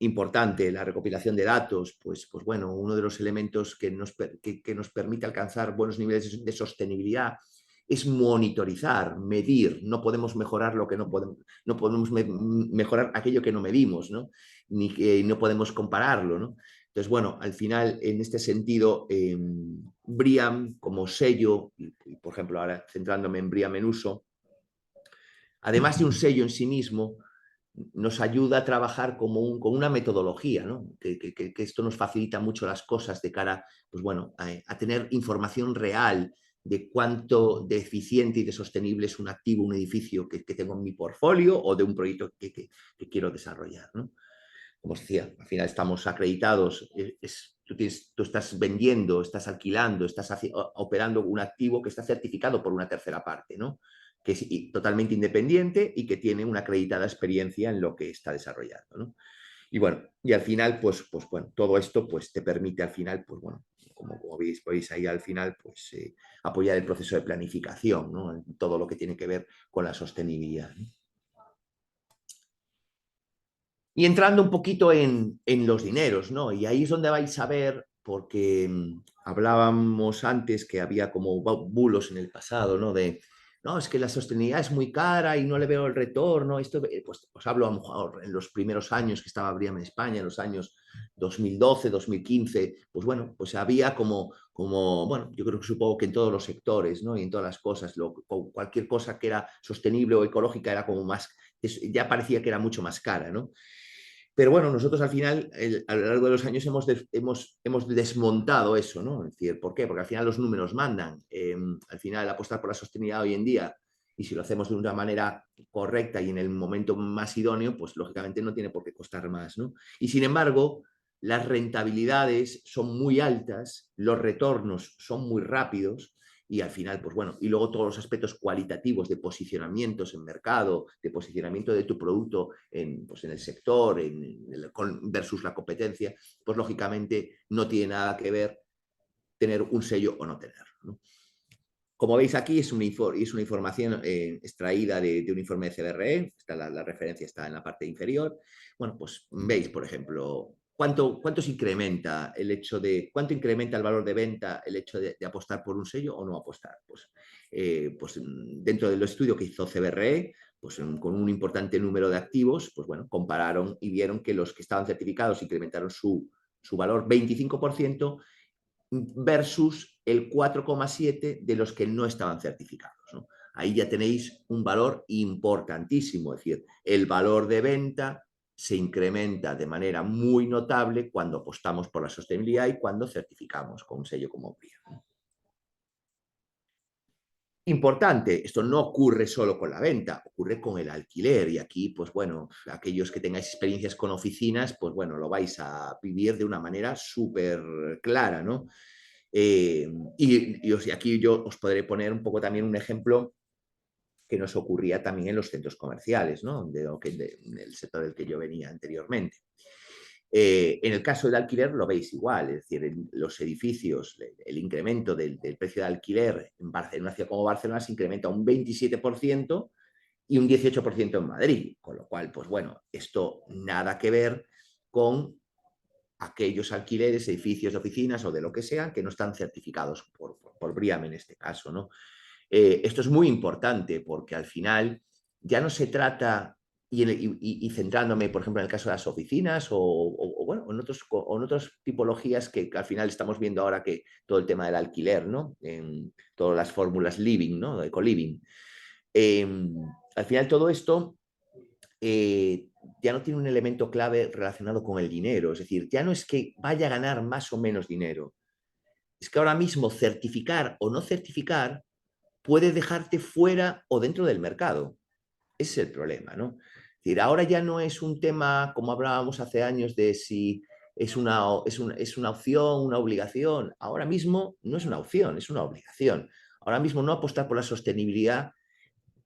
importante la recopilación de datos, pues bueno, uno de los elementos que nos permite alcanzar buenos niveles de sostenibilidad es monitorizar, medir. No podemos mejorar no podemos mejorar aquello que no medimos, ¿no? Ni que no podemos compararlo, ¿no? Entonces, bueno, al final, en este sentido, BREEAM como sello, y por ejemplo, ahora centrándome en BREEAM en uso, además de un sello en sí mismo, nos ayuda a trabajar con una metodología, ¿no? Que esto nos facilita mucho las cosas de cara, pues bueno, a tener información real de cuánto de eficiente y de sostenible es un activo, un edificio que tengo en mi portfolio o de un proyecto que quiero desarrollar, ¿no? Como os decía, al final estamos acreditados, tú estás vendiendo, estás alquilando, estás operando un activo que está certificado por una tercera parte, ¿no? Que es totalmente independiente y que tiene una acreditada experiencia en lo que está desarrollando, ¿no? Y bueno, y al final, pues bueno, todo esto pues te permite al final, pues bueno, como veis ahí al final, pues apoyar el proceso de planificación, ¿no? En todo lo que tiene que ver con la sostenibilidad, ¿no? Y entrando un poquito en los dineros, ¿no? Y ahí es donde vais a ver, porque hablábamos antes que había como bulos en el pasado, ¿no? No, es que la sostenibilidad es muy cara y no le veo el retorno. Esto, pues os hablo a lo mejor en los primeros años que estaba Briam en España, en los años 2012, 2015, pues bueno, pues había bueno, yo creo que supongo que en todos los sectores, ¿no? Y en todas las cosas, cualquier cosa que era sostenible o ecológica era como más, ya parecía que era mucho más cara, ¿no? Pero bueno, nosotros al final, a lo largo de los años, hemos desmontado eso, ¿no? Es decir, ¿por qué? Porque al final los números mandan. Al final, apostar por la sostenibilidad hoy en día, y si lo hacemos de una manera correcta y en el momento más idóneo, pues lógicamente no tiene por qué costar más, ¿no? Y sin embargo, las rentabilidades son muy altas, los retornos son muy rápidos y al final, pues bueno, y luego todos los aspectos cualitativos de posicionamientos en mercado, de posicionamiento de tu producto pues en el sector versus la competencia, pues lógicamente no tiene nada que ver tener un sello o no tenerlo, ¿no? Como veis aquí, es una información extraída de un informe de CBRE, la referencia está en la parte inferior. Bueno, pues veis, por ejemplo, cuánto se incrementa cuánto incrementa el valor de venta el hecho de apostar por un sello o no apostar. Pues dentro del estudio que hizo CBRE, pues con un importante número de activos, pues bueno, compararon y vieron que los que estaban certificados incrementaron su valor 25%, versus el 4,7 de los que no estaban certificados, ¿no? Ahí ya tenéis un valor importantísimo, es decir, el valor de venta se incrementa de manera muy notable cuando apostamos por la sostenibilidad y cuando certificamos con un sello como PRIA. Importante, esto no ocurre solo con la venta, ocurre con el alquiler y aquí, pues bueno, aquellos que tengáis experiencias con oficinas, pues bueno, lo vais a vivir de una manera súper clara, ¿no? Y aquí yo os podré poner un poco también un ejemplo que nos ocurría también en los centros comerciales, ¿no? El sector del que yo venía anteriormente. En el caso del alquiler lo veis igual, es decir, en los edificios, el incremento del precio de alquiler en una ciudad como Barcelona se incrementa un 27% y un 18% en Madrid, con lo cual, pues bueno, esto nada que ver con aquellos alquileres, edificios de oficinas o de lo que sea que no están certificados por BRIAM en este caso, ¿no? Esto es muy importante porque al final ya no se trata, y centrándome, por ejemplo, en el caso de las oficinas bueno, en otras tipologías que al final estamos viendo ahora que todo el tema del alquiler, ¿no? En todas las fórmulas living, ¿no? De co-living. Eh, Al final todo esto ya no tiene un elemento clave relacionado con el dinero, es decir, ya no es que vaya a ganar más o menos dinero, es que ahora mismo certificar o no certificar puede dejarte fuera o dentro del mercado. Ese es el problema, ¿no? Es decir, ahora ya no es un tema como hablábamos hace años de si es una opción, una obligación. Ahora mismo no es una opción, es una obligación. Ahora mismo no apostar por la sostenibilidad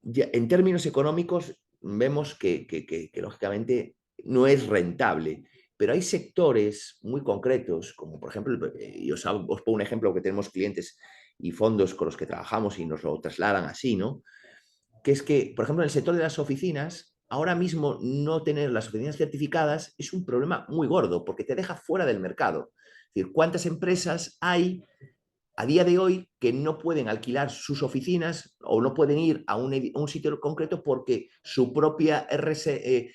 en términos económicos vemos que lógicamente no es rentable, pero hay sectores muy concretos, como por ejemplo, y os pongo un ejemplo que tenemos clientes y fondos con los que trabajamos y nos lo trasladan así, ¿no? Que es que, por ejemplo, en el sector de las oficinas, ahora mismo no tener las oficinas certificadas es un problema muy gordo porque te deja fuera del mercado. Es decir, ¿cuántas empresas hay a día de hoy que no pueden alquilar sus oficinas o no pueden ir a un sitio concreto porque su propia RSE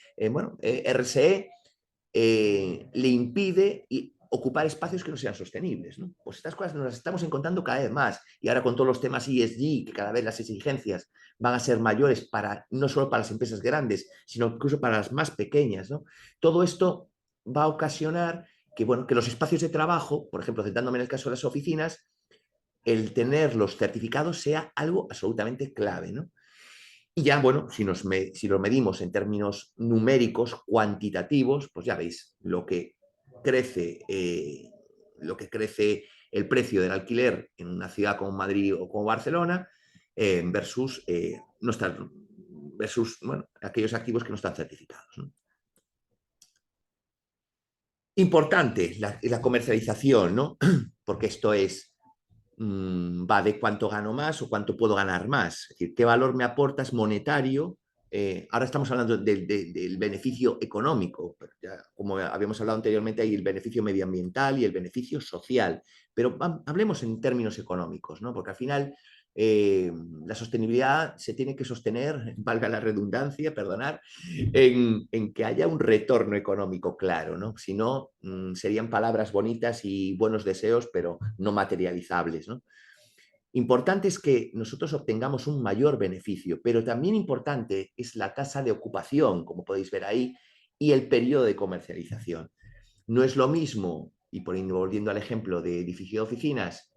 le impide ocupar espacios que no sean sostenibles, ¿no? Pues estas cosas nos las estamos encontrando cada vez más y ahora con todos los temas ESG, que cada vez las exigencias van a ser mayores no solo para las empresas grandes, sino incluso para las más pequeñas, ¿no? Todo esto va a ocasionar que los espacios de trabajo, por ejemplo, centrándome en el caso de las oficinas, el tener los certificados sea algo absolutamente clave, ¿no? Y ya, bueno, si lo medimos en términos numéricos, cuantitativos, pues ya veis lo que crece el precio del alquiler en una ciudad como Madrid o como Barcelona versus, versus bueno, aquellos activos que no están certificados, ¿no? Importante la comercialización, ¿no? Porque esto va de cuánto gano más o cuánto puedo ganar más. Es decir, qué valor me aportas monetario. Ahora estamos hablando del beneficio económico, pero ya, como habíamos hablado anteriormente, hay el beneficio medioambiental y el beneficio social, pero hablemos en términos económicos, ¿no? Porque al final la sostenibilidad se tiene que sostener, valga la redundancia, perdonar, en que haya un retorno económico claro, ¿no? Si no, serían palabras bonitas y buenos deseos, pero no materializables, ¿no? Importante es que nosotros obtengamos un mayor beneficio, pero también importante es la tasa de ocupación, como podéis ver ahí, y el periodo de comercialización. No es lo mismo, y volviendo al ejemplo de edificio de oficinas,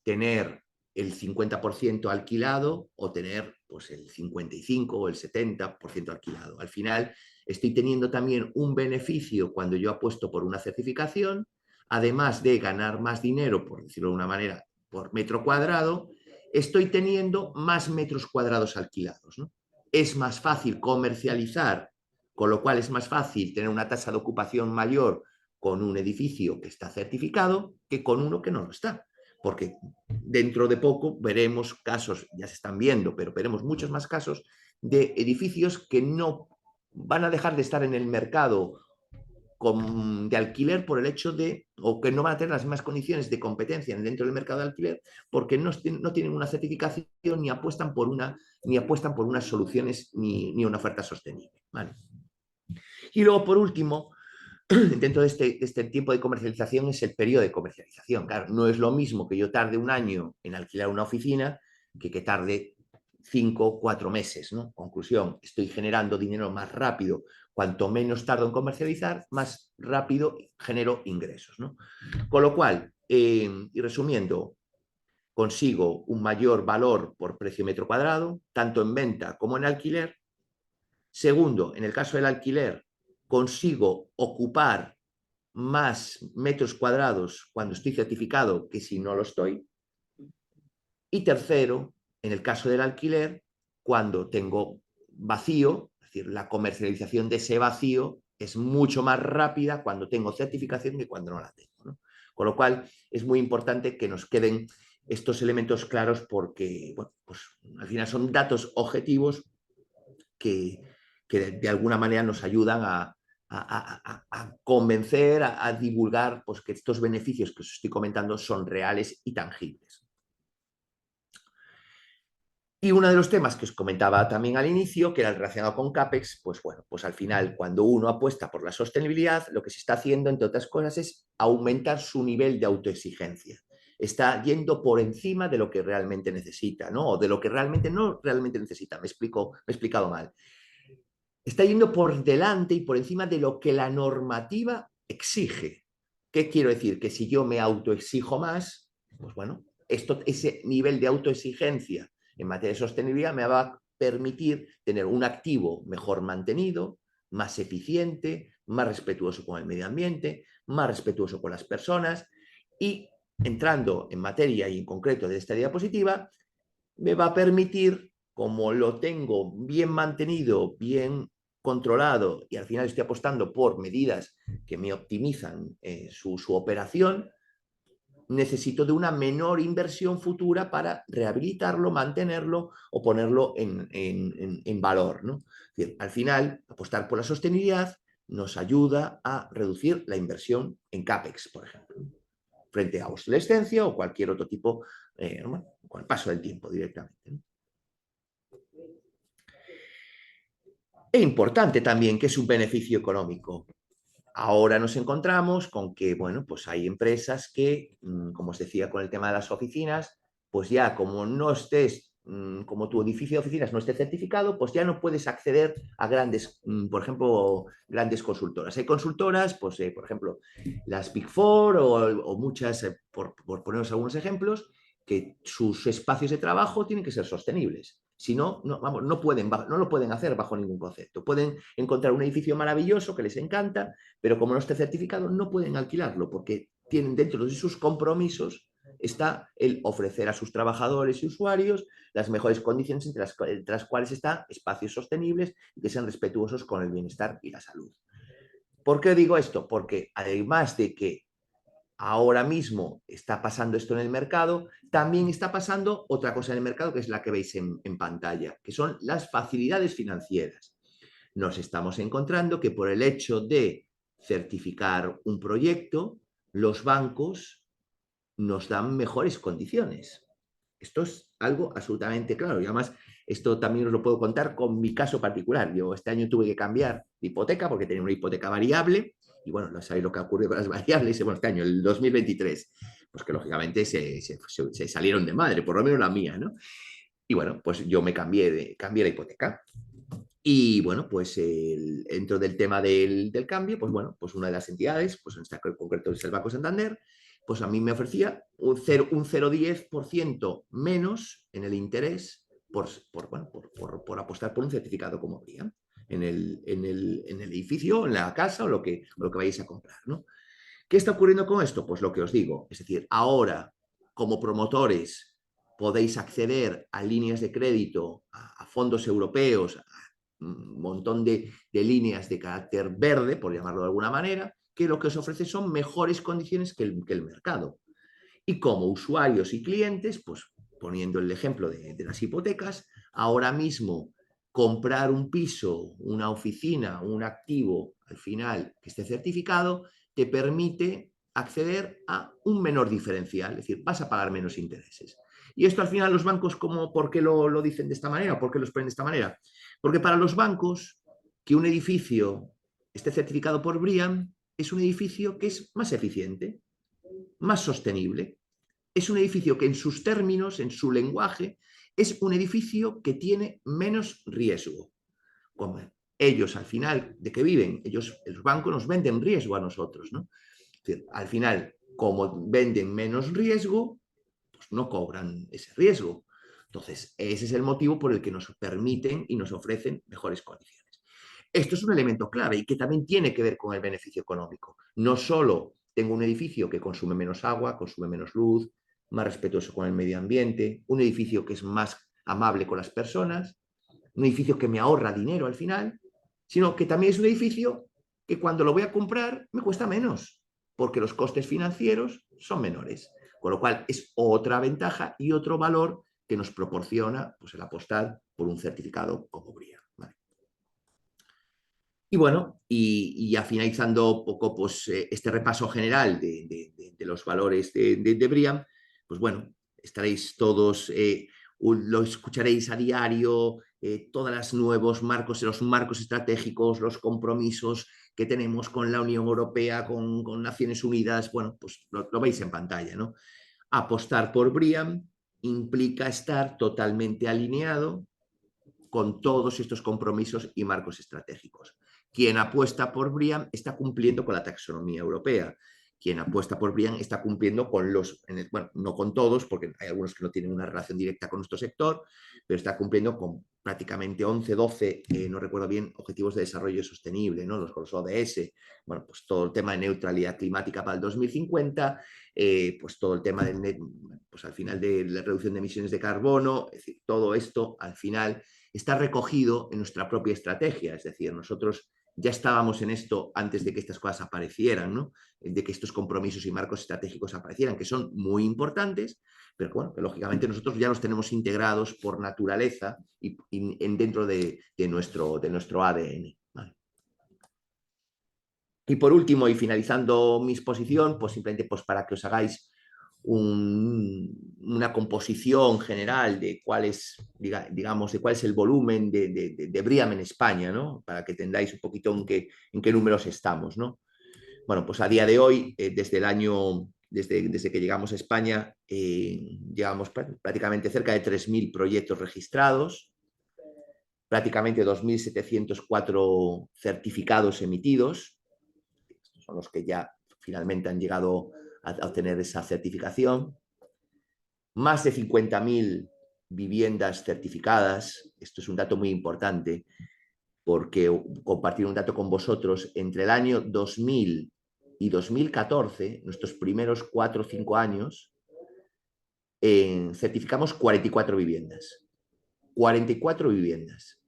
tener el 50% alquilado o tener pues, el 55 o el 70% alquilado. Al final, estoy teniendo también un beneficio cuando yo apuesto por una certificación, además de ganar más dinero, por decirlo de una manera, por metro cuadrado, estoy teniendo más metros cuadrados alquilados, ¿no? Es más fácil comercializar, con lo cual es más fácil tener una tasa de ocupación mayor con un edificio que está certificado que con uno que no lo está. Porque dentro de poco veremos casos, ya se están viendo, pero veremos muchos más casos de edificios que no van a dejar de estar en el mercado de alquiler por el hecho de, o que no van a tener las mismas condiciones de competencia dentro del mercado de alquiler, porque no tienen una certificación ni apuestan por unas soluciones ni una oferta sostenible. ¿Vale? Y luego, por último, dentro de este tiempo de comercialización es el periodo de comercialización. Claro, no es lo mismo que yo tarde un año en alquilar una oficina que tarde 5 o 4 meses, ¿no? Conclusión, estoy generando dinero más rápido. Cuanto menos tardo en comercializar, más rápido genero ingresos, ¿no? Con lo cual, y resumiendo, consigo un mayor valor por precio metro cuadrado, tanto en venta como en alquiler. Segundo, en el caso del alquiler, consigo ocupar más metros cuadrados cuando estoy certificado que si no lo estoy. Y tercero, en el caso del alquiler, cuando tengo vacío, es decir, la comercialización de ese vacío es mucho más rápida cuando tengo certificación que cuando no la tengo, ¿no? Con lo cual, es muy importante que nos queden estos elementos claros porque, bueno, pues al final son datos objetivos que de alguna manera nos ayudan a convencer, a divulgar pues, que estos beneficios que os estoy comentando son reales y tangibles. Y uno de los temas que os comentaba también al inicio, que era el relacionado con CAPEX, pues bueno, pues al final cuando uno apuesta por la sostenibilidad, lo que se está haciendo, entre otras cosas, es aumentar su nivel de autoexigencia. Está yendo por encima de lo que realmente necesita, ¿no? O de lo que realmente no realmente necesita. Me he explicado mal. Está yendo por delante y por encima de lo que la normativa exige. ¿Qué quiero decir? Que si yo me autoexijo más, pues bueno, ese nivel de autoexigencia en materia de sostenibilidad me va a permitir tener un activo mejor mantenido, más eficiente, más respetuoso con el medio ambiente, más respetuoso con las personas y entrando en materia y en concreto de esta diapositiva, me va a permitir, como lo tengo bien mantenido, bien controlado y al final estoy apostando por medidas que me optimizan su operación, necesito de una menor inversión futura para rehabilitarlo, mantenerlo o ponerlo en valor, ¿no? Es decir, al final, apostar por la sostenibilidad nos ayuda a reducir la inversión en CAPEX, por ejemplo, frente a obsolescencia o cualquier otro tipo, con el paso del tiempo directamente, ¿no? Es importante también que es un beneficio económico. Ahora nos encontramos con que, bueno, pues hay empresas que, como os decía con el tema de las oficinas, pues ya como no estés, como tu edificio de oficinas no esté certificado, pues ya no puedes acceder a grandes, por ejemplo, grandes consultoras. Hay consultoras, pues, por ejemplo, las Big Four o muchas, por poneros algunos ejemplos, que sus espacios de trabajo tienen que ser sostenibles. Si no, vamos, no lo pueden hacer bajo ningún concepto. Pueden encontrar un edificio maravilloso que les encanta, pero como no esté certificado, no pueden alquilarlo porque tienen dentro de sus compromisos está el ofrecer a sus trabajadores y usuarios las mejores condiciones entre las cuales están espacios sostenibles y que sean respetuosos con el bienestar y la salud. ¿Por qué digo esto? Porque además de que ahora mismo está pasando esto en el mercado, también está pasando otra cosa en el mercado que es la que veis en pantalla, que son las facilidades financieras. Nos estamos encontrando que por el hecho de certificar un proyecto, los bancos nos dan mejores condiciones. Esto es algo absolutamente claro. Y además, esto también os lo puedo contar con mi caso particular. Yo este año tuve que cambiar de hipoteca porque tenía una hipoteca variable. Y bueno, no sabéis lo que ocurre con las variables. Bueno, este año, el 2023, pues que lógicamente se salieron de madre, por lo menos la mía, ¿no? Y bueno, pues yo cambié la hipoteca. Y bueno, pues dentro del tema del cambio, pues bueno, pues una de las entidades, pues en este concreto es el Banco Santander, pues a mí me ofrecía un 0,10% menos en el interés bueno, por apostar por un certificado como habría en el edificio, en la casa o lo que vayáis a comprar, ¿no? ¿Qué está ocurriendo con esto? Pues lo que os digo, es decir, ahora como promotores podéis acceder a líneas de crédito, a fondos europeos, a un montón de líneas de carácter verde, por llamarlo de alguna manera, que lo que os ofrece son mejores condiciones que el mercado. Y como usuarios y clientes, pues poniendo el ejemplo de las hipotecas, ahora mismo comprar un piso, una oficina, un activo al final que esté certificado, te permite acceder a un menor diferencial, es decir, vas a pagar menos intereses. Y esto al final los bancos, ¿por qué lo dicen de esta manera? ¿Por qué lo ponen de esta manera? Porque para los bancos, que un edificio esté certificado por BREEAM es un edificio que es más eficiente, más sostenible. Es un edificio que en sus términos, en su lenguaje, es un edificio que tiene menos riesgo. Como ellos al final de que viven, los bancos nos venden riesgo a nosotros, ¿no? Es decir, al final, como venden menos riesgo, pues no cobran ese riesgo. Entonces, ese es el motivo por el que nos permiten y nos ofrecen mejores condiciones. Esto es un elemento clave y que también tiene que ver con el beneficio económico. No solo tengo un edificio que consume menos agua, consume menos luz, más respetuoso con el medio ambiente, un edificio que es más amable con las personas, un edificio que me ahorra dinero al final, sino que también es un edificio que cuando lo voy a comprar me cuesta menos, porque los costes financieros son menores. Con lo cual es otra ventaja y otro valor que nos proporciona pues, el apostar por un certificado como BREEAM. ¿Vale? Y bueno, y ya finalizando un poco pues, este repaso general de los valores de BREEAM, pues bueno, estaréis todos, lo escucharéis a diario, todos los marcos estratégicos, los compromisos que tenemos con la Unión Europea, con Naciones Unidas, bueno, pues lo veis en pantalla, ¿no? Apostar por BREEAM implica estar totalmente alineado con todos estos compromisos y marcos estratégicos. Quien apuesta por BREEAM está cumpliendo con la taxonomía europea. Quien apuesta por BREEAM está cumpliendo con bueno, no con todos, porque hay algunos que no tienen una relación directa con nuestro sector, pero está cumpliendo con prácticamente 11, 12, no recuerdo bien, objetivos de desarrollo sostenible, ¿no? Los ODS, bueno, pues todo el tema de neutralidad climática para el 2050, pues todo el tema pues al final de la reducción de emisiones de carbono, es decir, todo esto al final está recogido en nuestra propia estrategia, es decir, nosotros ya estábamos en esto antes de que estas cosas aparecieran, ¿no? De que estos compromisos y marcos estratégicos aparecieran, que son muy importantes, pero bueno, que lógicamente nosotros ya los tenemos integrados por naturaleza y dentro de nuestro ADN. ¿Vale? Y por último, y finalizando mi exposición, pues simplemente pues para que os hagáis una composición general de cuál es, digamos, de cuál es el volumen de BREEAM en España, ¿no? Para que tengáis un poquito en qué números estamos, ¿no? Bueno, pues a día de hoy, desde que llegamos a España, llevamos prácticamente cerca de 3.000 proyectos registrados, prácticamente 2.704 certificados emitidos, son los que ya finalmente han llegado a obtener esa certificación, más de 50.000 viviendas certificadas. Esto es un dato muy importante porque compartir un dato con vosotros, entre el año 2000 y 2014, nuestros primeros 4 o 5 años, certificamos 44 viviendas. 44 viviendas.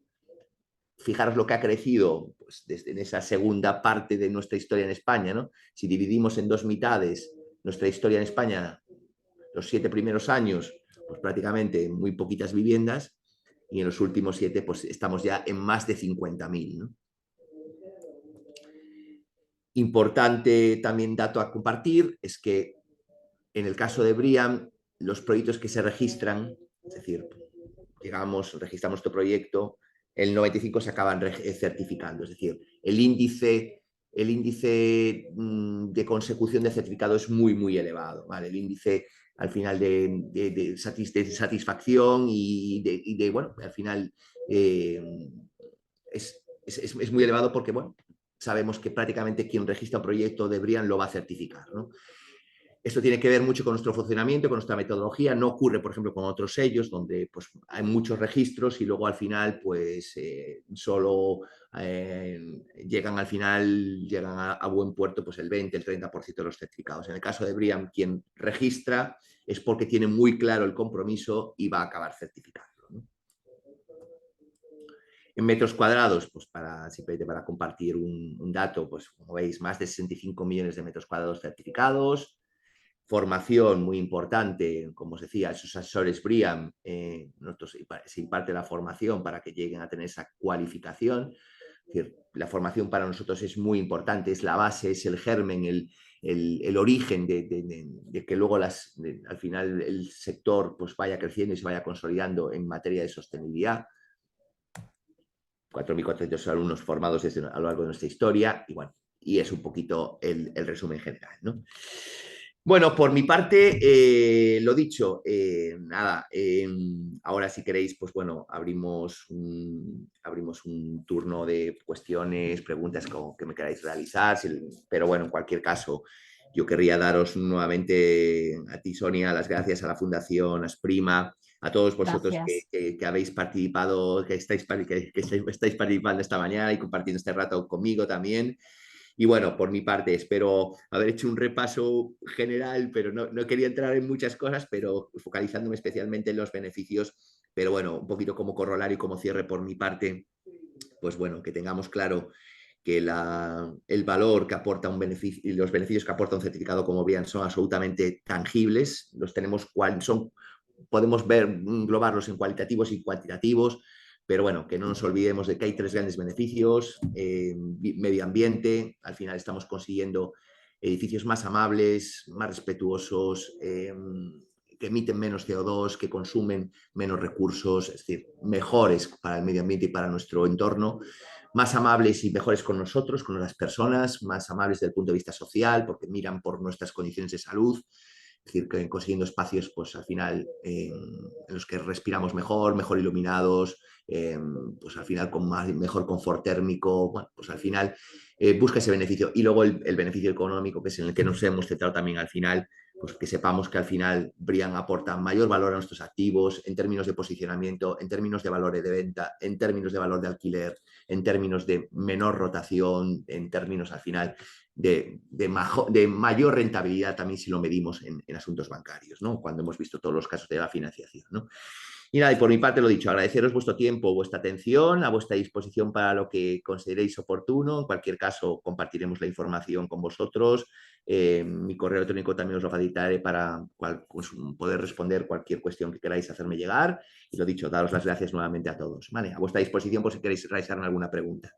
fijaros lo que ha crecido pues, desde en esa segunda parte de nuestra historia en España, ¿no? Si dividimos en dos mitades nuestra historia en España, los 7 primeros años, pues prácticamente muy poquitas viviendas, y en los últimos 7 pues estamos ya en más de 50.000, ¿no? Importante también dato a compartir es que en el caso de Briam, los proyectos que se registran, es decir, registramos nuestro proyecto, el 95 se acaban certificando, es decir, el índice de consecución de certificado es muy, muy elevado, ¿vale? El índice al final de satisfacción bueno, al final es muy elevado porque, bueno, sabemos que prácticamente quien registra un proyecto de Brian lo va a certificar, ¿no? Esto tiene que ver mucho con nuestro funcionamiento, con nuestra metodología. No ocurre, por ejemplo, con otros sellos donde pues, hay muchos registros y luego al final pues solo llegan a buen puerto pues el 20, el 30% de los certificados. En el caso de Briam, quien registra es porque tiene muy claro el compromiso y va a acabar certificando, ¿no? En metros cuadrados, pues simplemente para compartir un dato, pues como veis, más de 65 millones de metros cuadrados certificados. Formación muy importante, como os decía, esos asesores BRIAM, nosotros se imparte la formación para que lleguen a tener esa cualificación. Es decir, la formación para nosotros es muy importante, es la base, es el germen, el origen de que luego al final el sector pues, vaya creciendo y se vaya consolidando en materia de sostenibilidad. 4.400 alumnos formados a lo largo de nuestra historia y bueno, y es un poquito el resumen general, ¿no? Bueno, por mi parte, lo dicho, nada, ahora si queréis, pues bueno, abrimos un turno de cuestiones, preguntas que me queráis realizar, pero bueno, en cualquier caso, yo querría daros nuevamente a ti, Sonia, las gracias a la Fundación Asprima, a todos vosotros Gracias. que habéis participado, que estáis participando esta mañana y compartiendo este rato conmigo también. Y bueno, por mi parte, espero haber hecho un repaso general, pero no quería entrar en muchas cosas, pero focalizándome especialmente en los beneficios. Pero bueno, un poquito como corolario y como cierre por mi parte, pues bueno, que tengamos claro que el valor que aporta un beneficio y los beneficios que aporta un certificado como bien son absolutamente tangibles, podemos englobarlos en cualitativos y cuantitativos, pero bueno, que no nos olvidemos de que hay 3 grandes beneficios: medio ambiente, al final estamos consiguiendo edificios más amables, más respetuosos, que emiten menos CO2, que consumen menos recursos, es decir, mejores para el medio ambiente y para nuestro entorno, más amables y mejores con nosotros, con las personas, más amables desde el punto de vista social, porque miran por nuestras condiciones de salud, es decir, que consiguiendo espacios, pues al final, en los que respiramos mejor, mejor iluminados, pues al final con mejor confort térmico, bueno, pues al final busca ese beneficio. Y luego el beneficio económico, que es en el que nos hemos centrado también al final, pues que sepamos que al final Brian aporta mayor valor a nuestros activos en términos de posicionamiento, en términos de valores de venta, en términos de valor de alquiler, en términos de menor rotación, en términos al final de mayor rentabilidad también si lo medimos en asuntos bancarios, ¿no? Cuando hemos visto todos los casos de la financiación, ¿no? Y nada, y por mi parte lo dicho, agradeceros vuestro tiempo, vuestra atención, a vuestra disposición para lo que consideréis oportuno. En cualquier caso, compartiremos la información con vosotros. Mi correo electrónico también os lo facilitaré para pues, poder responder cualquier cuestión que queráis hacerme llegar. Y lo dicho, daros las gracias nuevamente a todos. Vale, a vuestra disposición por si queréis realizarme alguna pregunta.